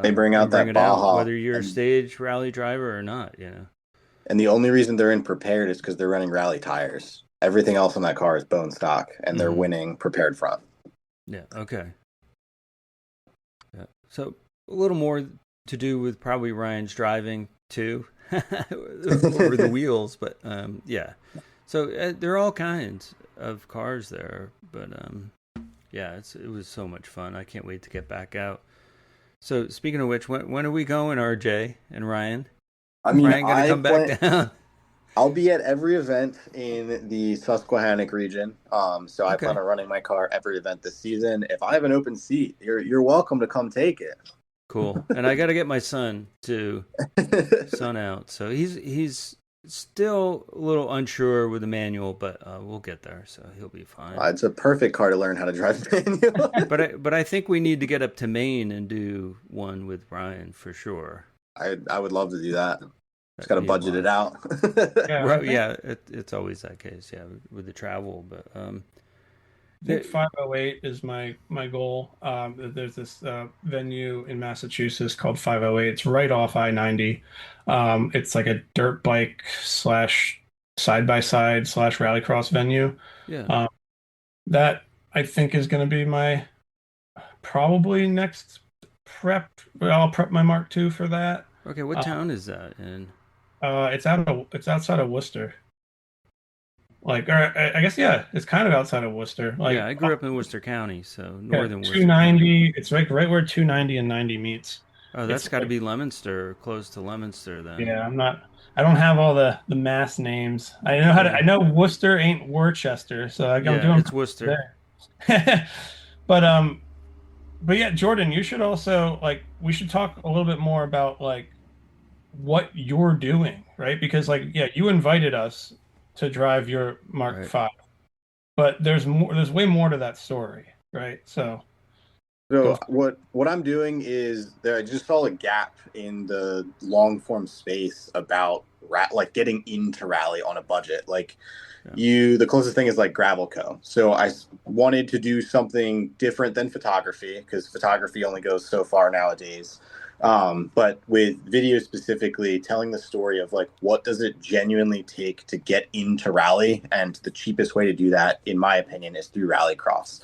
S2: They bring
S1: and
S2: out
S1: bring
S2: that
S1: it out,
S2: Baja,
S1: whether you're a
S2: and
S1: stage rally driver or not.
S2: the only reason they're in prepared is because they're running rally tires. Everything else on that car is bone stock, and they're
S1: Mm-hmm.
S2: winning prepared front.
S1: Yeah. Okay. Yeah. So a little more to do with probably Ryan's driving too, over the wheels, but yeah. So there are all kinds of cars there, but yeah, it was so much fun. I can't wait to get back out. So speaking of which, when are we going, RJ and Ryan?
S2: I
S1: Is
S2: mean,
S1: Ryan gonna come back down?
S2: I'll be at every event in the Susquehannock region. So I plan
S1: Okay,
S2: on running my car every event this season. If I have an open seat, you're welcome to come take
S1: cool. And I got to get my son
S2: it.
S1: out. So he's still a little unsure with the manual, but we'll get there. So he'll be fine.
S2: It's a perfect car to learn how to drive manual.
S1: But I think we need to get up to Maine and do one with Ryan for sure.
S2: I would love to do that. Just
S1: That'd
S2: got to
S1: be a
S2: budget it
S1: lot.
S2: out.
S3: Yeah, I
S1: Well,
S3: think
S1: yeah, it's always that case, yeah, with the travel. But
S3: I think 508 is my goal. There's this venue in Massachusetts called 508. It's right off I-90. It's like a dirt bike slash side by side slash rallycross venue.
S1: yeah,
S3: Um, that I think is going to be my probably next prep. I'll prep my Mark II for that.
S1: okay. What
S3: Uh,
S1: town is that in?
S3: it's outside of Worcester. Like, or I guess yeah, it's kind of outside of Worcester.
S1: Yeah,
S3: Like,
S1: I grew up in Worcester County, so
S3: yeah,
S1: northern Worcester County.
S3: 290. It's right where 290 and 90 meets.
S1: Oh,
S3: It's
S1: that's got to
S3: like,
S1: be Leominster, close to Leominster then.
S3: yeah, I don't have all the mass names. I
S1: Yeah,
S3: know Worcester ain't Worcester, so I'm
S1: yeah,
S3: doing
S1: it's
S3: pretty good
S1: Worcester.
S3: there. But but yeah, Jordan, you should also like we should talk a little bit more about like what you're doing, right? Because like yeah, you invited us to drive your Mark
S1: Right.
S3: V, but there's way more to that story, right? So go
S2: So
S3: for
S2: what I'm doing is there. I just saw a gap in the long form space about like getting into rally on a budget. Like
S1: Yeah.
S2: the closest thing is like Gravel Co. So wanted to do something different than photography because photography only goes so far nowadays. But with video specifically, telling the story of like what does it genuinely take to get into rally, and the cheapest way to do that, in my opinion, is through Rallycross.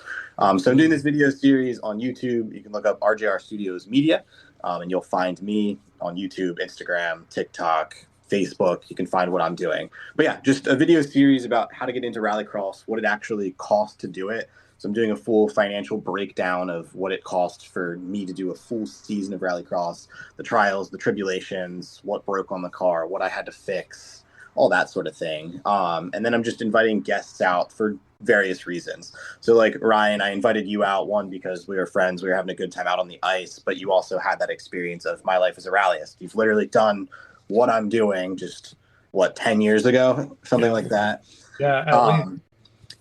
S2: So I'm doing this video series on YouTube. You can look up RJR Studios Media, and you'll find me on YouTube, Instagram, TikTok, Facebook. You can find what I'm doing. But yeah, just a video series about how to get into Rallycross, what it actually costs to do it. So I'm doing a full financial breakdown of what it costs for me to do a full season of Rallycross, the trials, the tribulations, what broke on the car, what I had to fix, all that sort of thing. And then I'm just inviting guests out for various reasons. So like Ryan, I invited you out, one, because we were friends, we were having a good time out on the ice, but you also had that experience of my life as a rallyist. You've literally done what I'm doing just 10 years ago, something like that.
S3: Yeah, at least.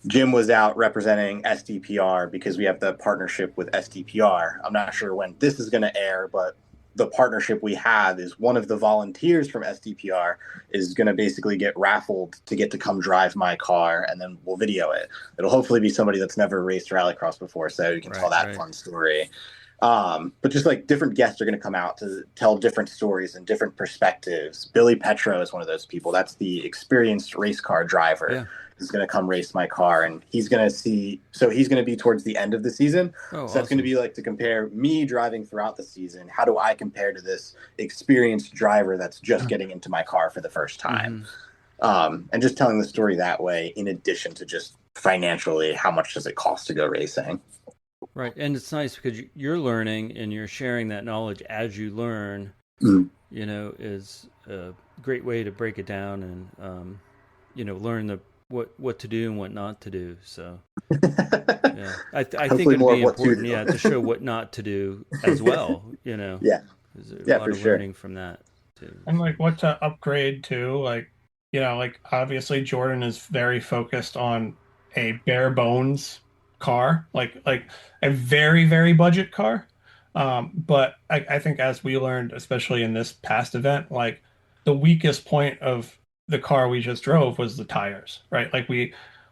S2: Jim was out representing SDPR because we have the partnership with SDPR. I'm not sure when this is going to air, but the partnership we have is one of the volunteers from SDPR is going to basically get raffled to get to come drive my car, and then we'll video it. It'll hopefully be somebody that's never raced rallycross before, so you can tell that fun story. But just like different guests are going to come out to tell different stories and different perspectives. Billy Petro is one of those people. That's the experienced race car driver.
S1: Yeah.
S2: Who's going to come race my car, and he's going to see. So he's going to be towards the end of the season. So that's going to be like to compare me driving throughout the season. How do I compare to this experienced driver that's just getting into my car for the first time? And just telling the story that way, in addition to just financially, how much does it cost to go racing?
S1: Right, and it's nice because you're learning and you're sharing that knowledge as you learn. You know, is a great way to break it down and learn what to do and what not to do. So yeah, I think it'd be important, to show what not to do as well. There's a lot of learning from that too.
S3: And like what to upgrade to, like obviously Jordan is very focused on a bare bones car, like a very, very budget car. But I think as we learned, especially in this past event, like the weakest point of the car we just drove was the tires, right? Like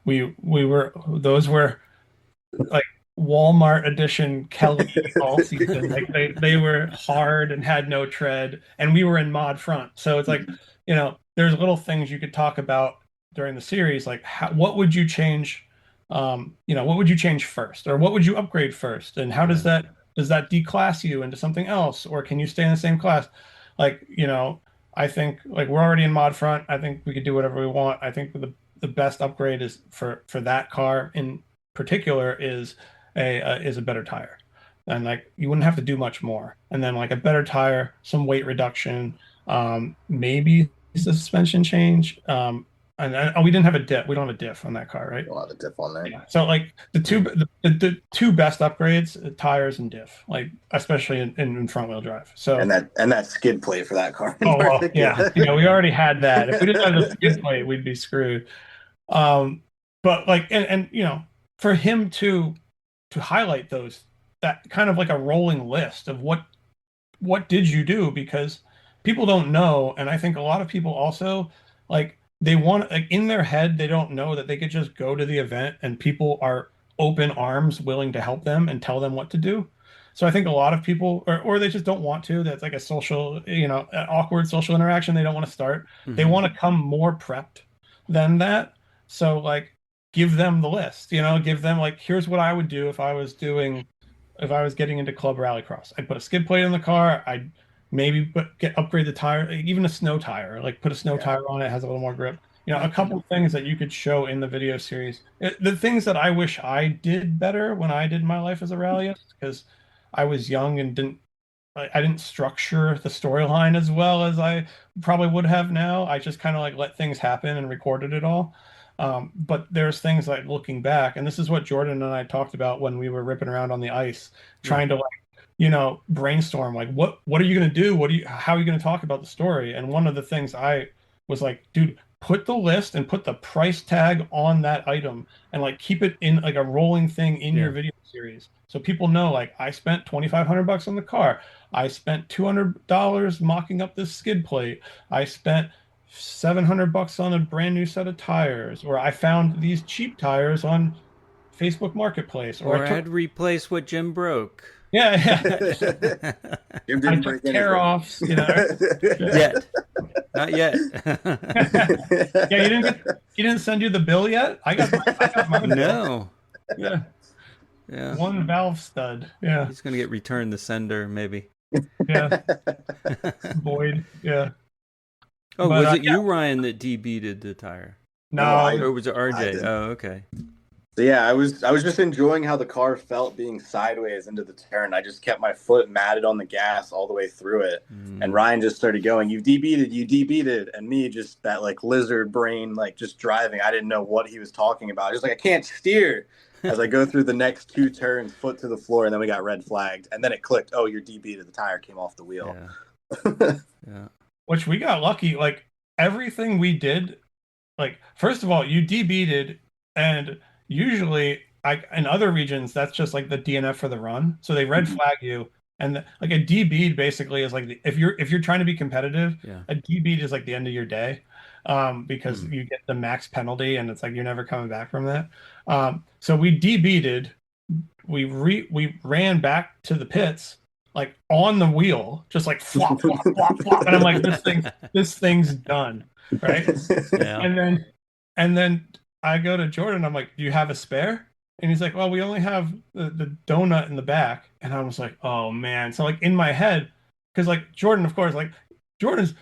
S3: those were like Walmart edition Kelly all season. Like they were hard and had no tread, and we were in mod front. So it's like, there's little things you could talk about during the series, like what would you change? What would you change first, or what would you upgrade first, and how does that declass you into something else, or can you stay in the same class? Like, I think like we're already in mod front. I think we could do whatever we want. I think the best upgrade is for that car in particular is a better tire, and like you wouldn't have to do much more. And then like a better tire, some weight reduction, maybe suspension change. And we didn't have a diff. We don't have a diff on that car, right?
S2: A lot of diff on there.
S3: Yeah. So like the two best upgrades, tires and diff, like especially in front wheel drive. So
S2: and that skid plate for that car.
S3: Oh well, yeah. We already had that. If we didn't have the skid plate, we'd be screwed. But like and for him to highlight that kind of like a rolling list of what did you do, because people don't know, and I think a lot of people also like. They want, like, in their head, they don't know that they could just go to the event and people are open arms willing to help them and tell them what to do. So I think a lot of people, or they just don't want to. That's like a social, an awkward social interaction they don't want to start. Mm-hmm. They want to come more prepped than that. So like, give them the list, give them like, here's what I would do if I was getting into club rallycross. I'd put a skid plate in the car. I'd maybe upgrade the tire, even a snow tire, like put a snow tire on it, has a little more grip. A couple of things that you could show in the video series. The things that I wish I did better when I did my life as a rallyist, because I was young and I didn't structure the storyline as well as I probably would have now. I just kind of like let things happen and recorded it all. But there's things like looking back, and this is what Jordan and I talked about when we were ripping around on the ice, trying to like, brainstorm, like what are you going to do? How are you going to talk about the story? And one of the things I was like, dude, put the list and put the price tag on that item and like keep it in like a rolling thing in your video series. So people know, like, I spent $2,500 on the car. I spent $200 mocking up this skid plate. I spent $700 on a brand new set of tires, or I found these cheap tires on Facebook Marketplace,
S1: or I had to replace what Jim broke.
S3: Yeah.
S2: Jim didn't break
S3: tear-offs,
S1: Yet. Not yet.
S3: Yeah, he didn't send you the bill yet? I got my
S1: No.
S3: Yeah. Yeah. One valve stud. Yeah.
S1: He's gonna get returned the sender, maybe.
S3: Yeah. Void. Yeah.
S1: Oh, was it you, Ryan, that DB'd the tire?
S3: No.
S1: Or was it RJ? Oh, okay.
S2: So yeah, I was just enjoying how the car felt being sideways into the turn. I just kept my foot matted on the gas all the way through it. And Ryan just started going, "You DB'd, you DB'd," and me just that like lizard brain, like just driving. I didn't know what he was talking about. Just like I can't steer as I go through the next two turns, foot to the floor, and then we got red flagged, and then it clicked. Oh, you're DB'd. The tire came off the wheel.
S1: Yeah. Yeah.
S3: Which we got lucky. Like everything we did, like first of all, you DB'd, and usually in other regions that's just like the DNF for the run. So they red flag you, and like a DB basically is like if you're trying to be competitive,
S1: Yeah.
S3: a DB is like the end of your day, because you get the max penalty, and it's like you're never coming back from that. So we DB'd, we ran back to the pits like on the wheel, just like flop, flop, flop, flop, and I'm like, this thing's done, right?
S1: Yeah.
S3: And then I go to Jordan. I'm like, "Do you have a spare?" And he's like, "Well, we only have the donut in the back." And I was like, "Oh man!" So like in my head, because like Jordan, of course, like Jordan's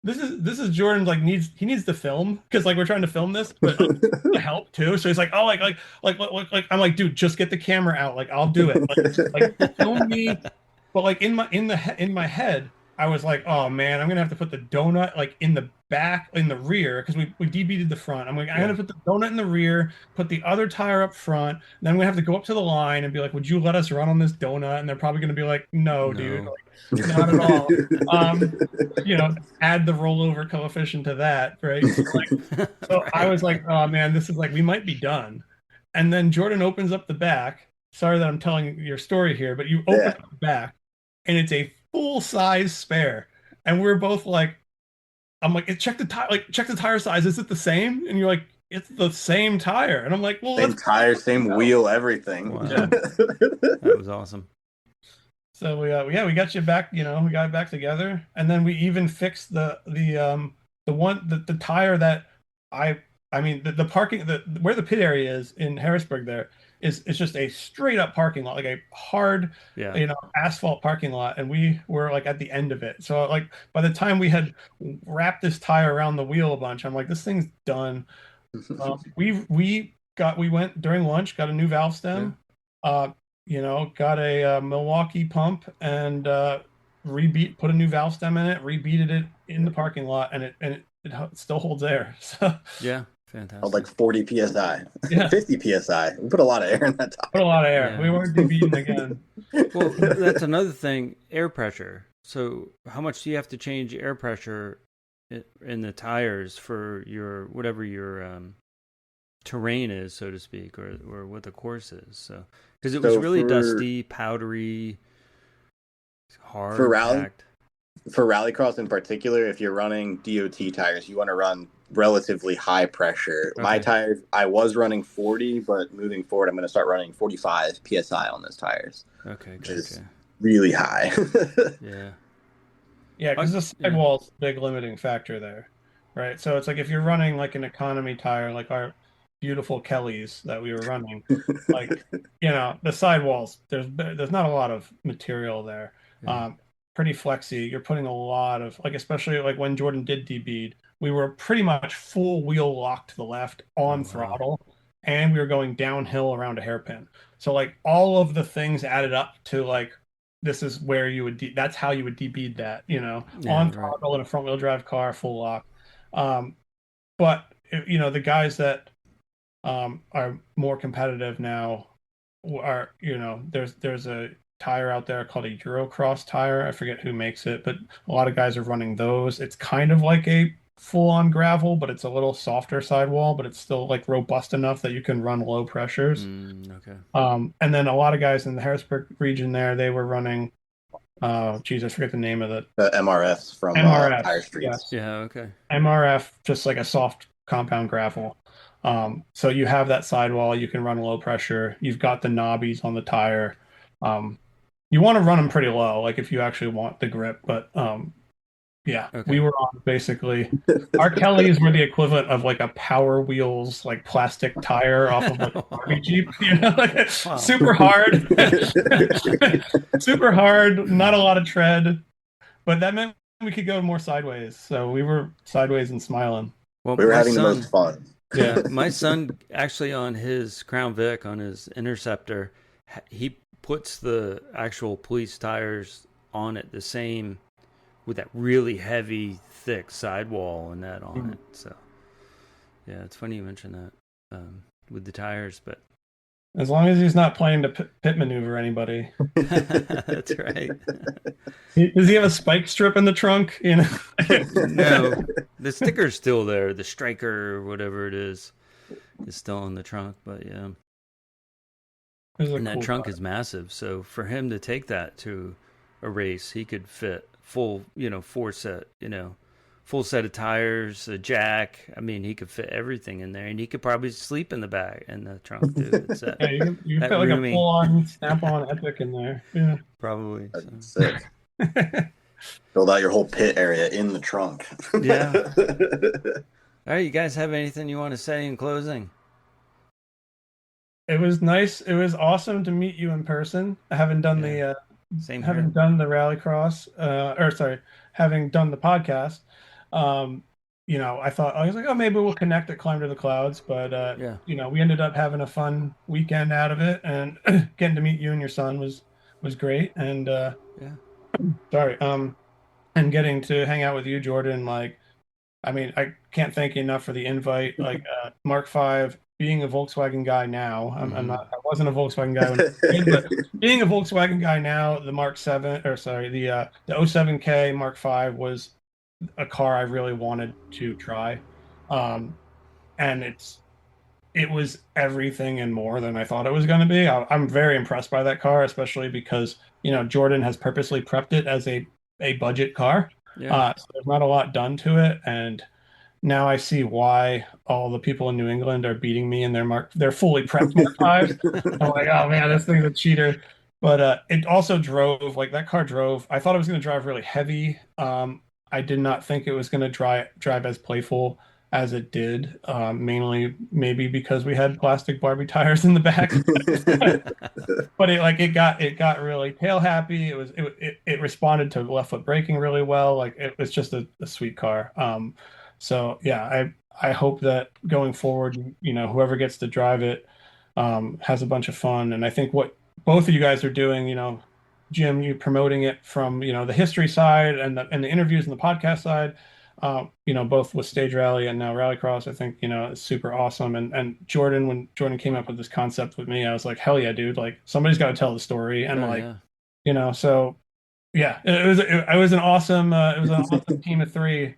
S3: this is Jordan like he needs to film because like we're trying to film this, but like, to help too. So he's like, "Oh, like I'm like, dude, just get the camera out. Like I'll do it. Like film me." But like in my head, I was like, "Oh man, I'm gonna have to put the donut like in the back, in the rear, because we DB'd the front. I'm like, I'm gonna put the donut in the rear, put the other tire up front, then I'm gonna have to go up to the line and be like, would you let us run on this donut?" And they're probably gonna be like, no, dude, like, not at all. Add the rollover coefficient to that, right? So
S1: Right.
S3: I was like, oh man, this is like we might be done. And then Jordan opens up the back. Sorry that I'm telling your story here, but you open up the back and it's a full size spare. And we're both like, I'm like, check the tire, like check the tire size. Is it the same? And you're like, it's the same tire. And I'm like, well,
S2: same tire, same wheel, everything.
S1: Wow. That was awesome.
S3: So we got you back. We got it back together, and then we even fixed the tire that I mean the parking where the pit area is in Harrisburg there is it's just a straight up parking lot, like a hard asphalt parking lot, and we were like at the end of it. So like by the time we had wrapped this tire around the wheel a bunch, I'm like, this thing's done. We went during lunch, got a new valve stem, got a Milwaukee pump, and put a new valve stem in it, rebeaded it in the parking lot, and it still holds air. So
S1: yeah. Fantastic.
S2: Like 40 psi,
S3: yeah.
S2: 50 psi. We put a lot of air in that tire.
S3: Put a lot of air.
S1: Yeah.
S3: We weren't beaten again.
S1: Well, that's another thing, air pressure. So how much do you have to change air pressure in the tires for your whatever your terrain is, so to speak, or what the course is? So because it was really dusty, powdery, hard,
S2: for rallycross in particular, if you're running DOT tires, you want to run relatively high pressure. Okay. My tires, I was running 40, but moving forward, I'm going to start running 45 psi on those tires.
S1: Okay,
S2: which is really high.
S3: Yeah, because the sidewall's a big limiting factor there, right? So it's like if you're running like an economy tire, like our beautiful Kellys that we were running, like the sidewalls, there's not a lot of material there. Yeah. Pretty flexy. You're putting a lot of especially like when Jordan did DB'd, we were pretty much full wheel lock to the left on throttle, and we were going downhill around a hairpin. So like all of the things added up to like this is where you would that's how you would DB'd that, on throttle in a front wheel drive car, full lock. But the guys that are more competitive now are there's a tire out there called a Eurocross tire. I forget who makes it, but a lot of guys are running those. It's kind of like a full-on gravel, but it's a little softer sidewall, but it's still like robust enough that you can run low pressures.
S1: Okay.
S3: And then a lot of guys in the Harrisburg region there, they were running I forget the name of it.
S2: The MRFs from Tire Streets.
S3: Yes.
S1: Yeah, okay.
S3: MRF, just like a soft compound gravel. So you have that sidewall, you can run low pressure. You've got the knobbies on the tire. You want to run them pretty low, like if you actually want the grip. But we were on basically our Kellys were the equivalent of like a Power Wheels like plastic tire off of like a Barbie Jeep, super hard, super hard, not a lot of tread, but that meant we could go more sideways. So we were sideways and smiling.
S2: Well, we were having the most fun.
S1: Yeah, my son actually on his Crown Vic on his Interceptor, he puts the actual police tires on it the same with that really heavy, thick sidewall and that on it. So yeah, it's funny you mention that with the tires, but
S3: As long as he's not planning to pit maneuver anybody.
S1: that's right.
S3: Does he have a spike strip in the trunk? You know,
S1: No, the sticker's still there. The striker or whatever it is still in the trunk. But yeah, and that
S3: cool
S1: trunk
S3: car.
S1: is massive. So for him to take that to a race, he could fit full, full set of tires, a jack. I mean, he could fit everything in there, and he could probably sleep in the back in the trunk too. It's that,
S3: Yeah, you
S1: that
S3: put like
S1: roomy.
S3: a full-on Snap-on Epic in there. Yeah,
S1: Probably.
S2: That's sick. Build out your whole pit area in the trunk.
S1: Yeah. All right, you guys have anything you want to say in closing?
S3: It was nice. It was awesome to meet you in person. I haven't done
S1: Same
S3: having
S1: here.
S3: done the rallycross, having done the podcast. I thought I was like, oh, maybe we'll connect at Climb to the Clouds, but
S1: Yeah.
S3: we ended up having a fun weekend out of it, and getting to meet you and your son was great. And
S1: Yeah.
S3: sorry, and getting to hang out with you, Jordan. Like, I mean, I can't thank you enough for the invite. Like, Mark V, being a Volkswagen guy now, I'm not. I wasn't a Volkswagen guy when I was a kid, but being a Volkswagen guy now, the Mark 7, or sorry, the 07K Mark V was a car I really wanted to try, and it was everything and more than I thought it was going to be. I'm very impressed by that car, especially because Jordan has purposely prepped it as a budget car.
S1: Yeah.
S3: So there's not a lot done to it, and now I see why all the people in New England are beating me in their fully prepped Mark Fives. I'm like, oh man, this thing's a cheater. But it also drove like that car drove. I thought it was going to drive really heavy. I did not think it was going to drive as playful as it did. Mainly maybe because we had plastic Barbie tires in the back. But it got really tail happy. It responded to left foot braking really well. Like it was just a sweet car. So yeah, I hope that going forward, whoever gets to drive it has a bunch of fun. And I think what both of you guys are doing, Jim, you promoting it from the history side and the interviews and the podcast side, both with Stage Rally and now Rallycross, I think it's super awesome. And Jordan, when Jordan came up with this concept with me, I was like, hell yeah, dude! Like somebody's got to tell the story, and so yeah, it was an awesome team of three.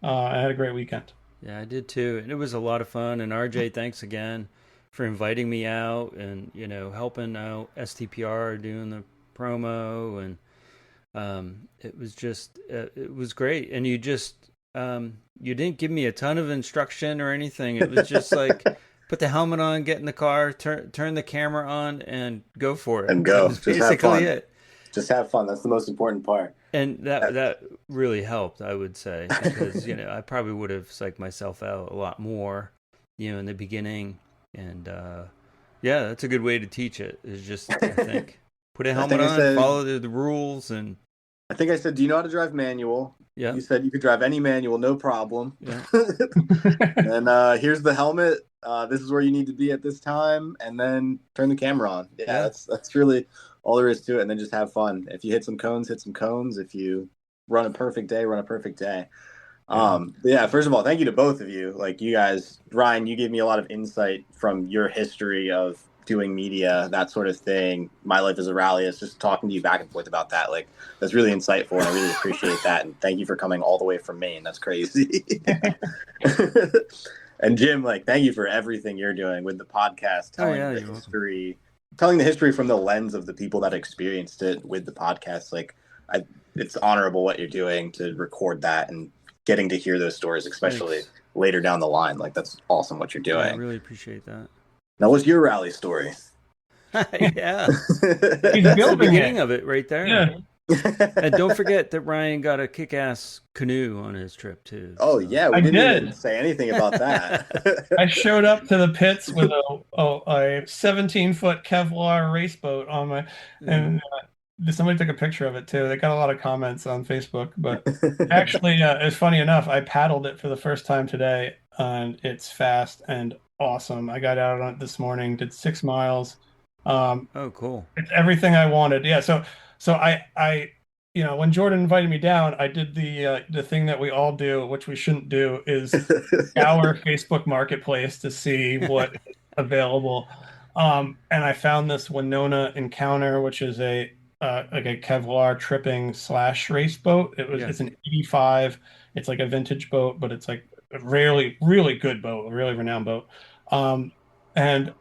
S3: I had a great weekend.
S1: Yeah, I did too. And it was a lot of fun. And RJ, thanks again for inviting me out and, helping out STPR doing the promo. And it was just, it was great. And you just, you didn't give me a ton of instruction or anything. It was just like, put the helmet on, get in the car, turn the camera on, and go for it.
S2: And go.
S1: That was basically it.
S2: Just have fun. That's the most important part.
S1: And that really helped, I would say, because I probably would have psyched myself out a lot more, in the beginning. And yeah, that's a good way to teach it. Is just I think put a helmet on, follow the rules, and
S2: I think I said, do you know how to drive manual?
S1: Yeah.
S2: You said you could drive any manual, no problem.
S1: Yeah.
S2: And here's the helmet. This is where you need to be at this time, and then turn the camera on. Yeah. That's really all there is to it, and then just have fun. If you hit some cones, hit some cones. If you run a perfect day, run a perfect day. Yeah, first of all, thank you to both of you. Like you guys, Ryan, you gave me a lot of insight from your history of doing media, that sort of thing. My life as a rallyist, just talking to you back and forth about that. Like that's really insightful, and I really appreciate that. And thank you for coming all the way from Maine. That's crazy. And Jim, like, thank you for everything you're doing with the podcast, telling the history. Telling the history from the lens of the people that experienced it with the podcast. Like, it's honorable what you're doing to record that and getting to hear those stories, especially later down the line. Like, that's awesome what you're doing.
S1: I really appreciate that.
S2: Now, what's your rally story?
S1: Yeah.
S3: He's
S1: That's the
S3: building
S1: beginning of it right there.
S3: Yeah.
S1: And don't forget that Ryan got a kick-ass canoe on his trip too.
S2: Oh yeah, we didn't even say anything about that.
S3: I showed up to the pits with a 17-foot Kevlar race boat on my, and somebody took a picture of it too. They got a lot of comments on Facebook, but actually, it's funny enough. I paddled it for the first time today, and it's fast and awesome. I got out on it this morning, did 6 miles.
S1: Oh, cool.
S3: It's everything I wanted. Yeah. So when Jordan invited me down, I did the thing that we all do, which we shouldn't do, is our Facebook Marketplace to see what is available. And I found this Winona Encounter, which is a like a Kevlar tripping slash race boat. It's an 85. It's like a vintage boat, but it's like a really good boat, a really renowned boat. And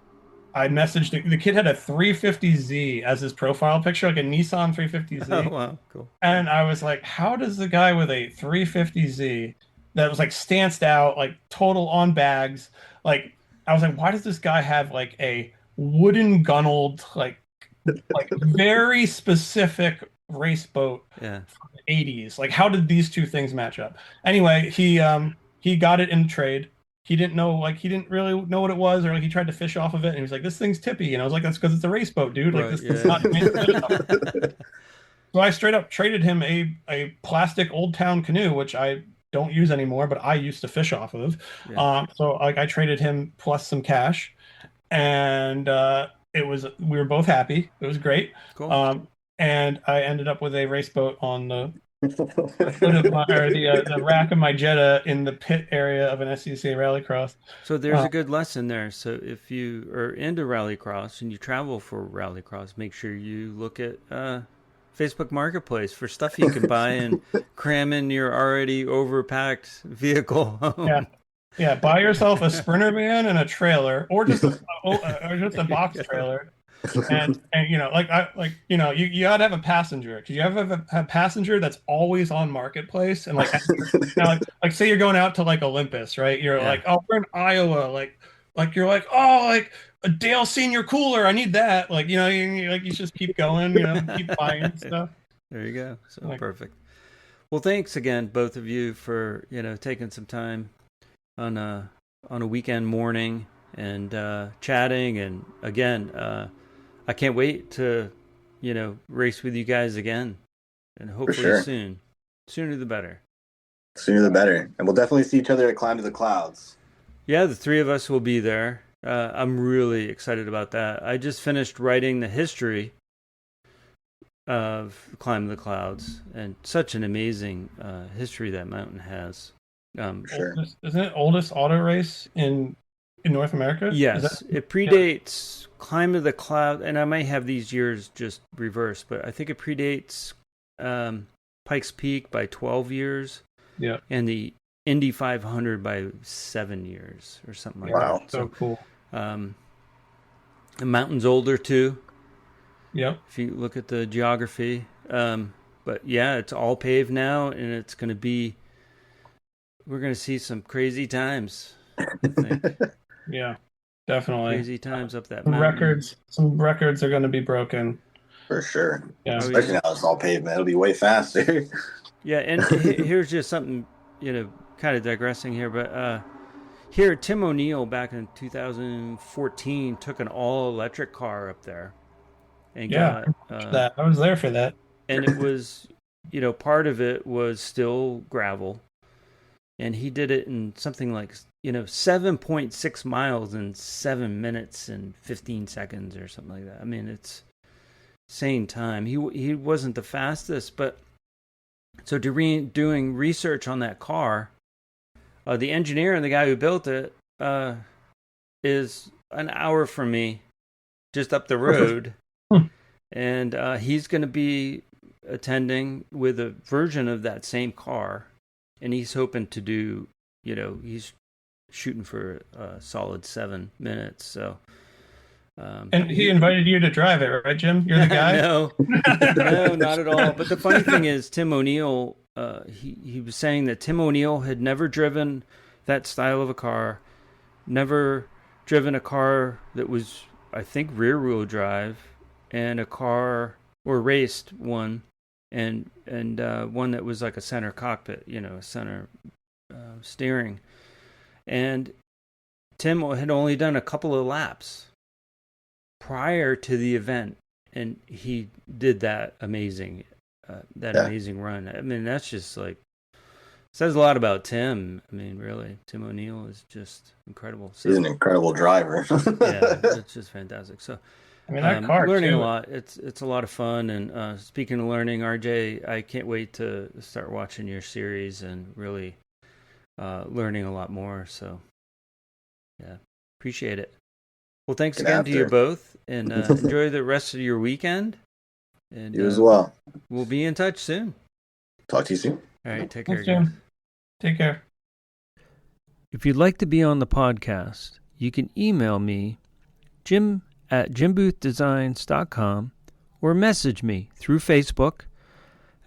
S3: I messaged the kid had a 350Z as his profile picture, like a Nissan 350Z.
S1: Oh, wow, cool.
S3: And I was like, how does the guy with a 350Z that was like stanced out, like total on bags, like I was like, why does this guy have like a wooden gunneled, like very specific race boat
S1: Yeah.
S3: from the 80s? Like, how did these two things match up? Anyway, he got it in trade. He didn't know, like, he didn't really know what it was, or like he tried to fish off of it, and he was like, "This thing's tippy," and I was like, "That's because it's a race boat, dude. Like,
S1: Right,
S3: this
S1: yeah.
S3: thing's not made for fish." So I straight up traded him a plastic Old Town canoe, which I don't use anymore, but I used to fish off of.
S1: Yeah.
S3: So like I traded him plus some cash, and we were both happy. It was great.
S1: Cool.
S3: And I ended up with a race boat on the foot of the rack of my Jetta in the pit area of an SCCA rallycross.
S1: So there's a good lesson there. So if you are into rallycross and you travel for rallycross, make sure you look at Facebook Marketplace for stuff you can buy and cram in your already overpacked vehicle home.
S3: Yeah. Buy yourself a Sprinter van and a trailer, or just a box trailer. And you gotta have a passenger, because you have a passenger that's always on Marketplace, and like say you're going out to like Olympus, right? You're like, oh, we're in Iowa, like you're like, oh, like a Dale Senior cooler, I need that, like, you just keep going, keep buying stuff.
S1: There you go. So perfect. Well, thanks again, both of you, for taking some time on a weekend morning and chatting, and again, I can't wait to, race with you guys again, and hopefully soon. Sooner the better.
S2: Sooner the better. And we'll definitely see each other at Climb to the Clouds.
S1: Yeah, the three of us will be there. I'm really excited about that. I just finished writing the history of Climb to the Clouds, and such an amazing history that mountain has.
S2: Sure.
S3: Isn't it oldest auto race in North America?
S1: Yes, it predates Climb to the Cloud, and I might have these years just reversed, but I think it predates Pikes Peak by 12 years.
S3: Yeah.
S1: And the Indy 500 by 7 years or something like
S2: that.
S3: Wow, so cool.
S1: The mountain's older too.
S3: Yep.
S1: If you look at the geography. But yeah, it's all paved now, and it's going to be, we're going to see some crazy times, I think.
S3: Yeah, definitely.
S1: Crazy times up that mountain.
S3: Some records are going to be broken.
S2: For sure.
S3: Yeah.
S2: Especially now it's all pavement. It'll be way faster.
S1: Yeah, and here's just something, kind of digressing here, but here, Tim O'Neill back in 2014 took an all-electric car up there. And got
S3: that. I was there for that.
S1: And it was, part of it was still gravel. And he did it in something like, 7.6 miles in 7 minutes and 15 seconds or something like that. I mean, it's insane time. He wasn't the fastest, but so doing research on that car, the engineer and the guy who built it is an hour from me, just up the road. And he's going to be attending with a version of that same car. And he's hoping to do, he's shooting for a solid 7 minutes. So,
S3: and he invited you to drive it, right, Jim? You're the guy?
S1: No, not at all. But the funny thing is, Tim O'Neill, he was saying that Tim O'Neill had never driven that style of a car, never driven a car that was, I think, rear-wheel drive, and a car, or raced one, and one that was like a center cockpit, a center steering. And Tim had only done a couple of laps prior to the event, and he did that amazing run. I mean, that's just like says a lot about Tim. I mean, really, Tim O'Neill is just incredible. So,
S2: he's an incredible driver.
S1: Yeah, it's just fantastic. So,
S3: I mean, that car
S1: learning
S3: too.
S1: a lot. It's a lot of fun. And speaking of learning, RJ, I can't wait to start watching your series and really learning a lot more. So, yeah, appreciate it. Well, thanks again to you both, and enjoy the rest of your weekend. And
S2: you as well.
S1: We'll be in touch soon.
S2: Talk to you soon.
S1: All right, take care,
S3: Thanks,
S1: guys.
S3: Jim. Take care.
S1: If you'd like to be on the podcast, you can email me, jim@jimboothdesigns.com, or message me through Facebook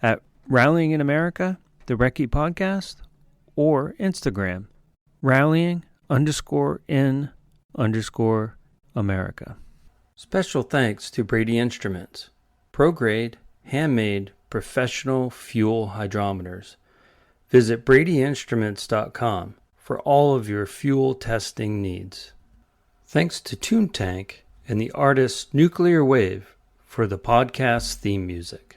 S1: at Rallying in America, the Recce Podcast, or Instagram, rallying_in_America. Special thanks to Brady Instruments, pro-grade, handmade, professional fuel hydrometers. Visit bradyinstruments.com for all of your fuel testing needs. Thanks to Toontank and the artist Nuclear Wave for the podcast theme music.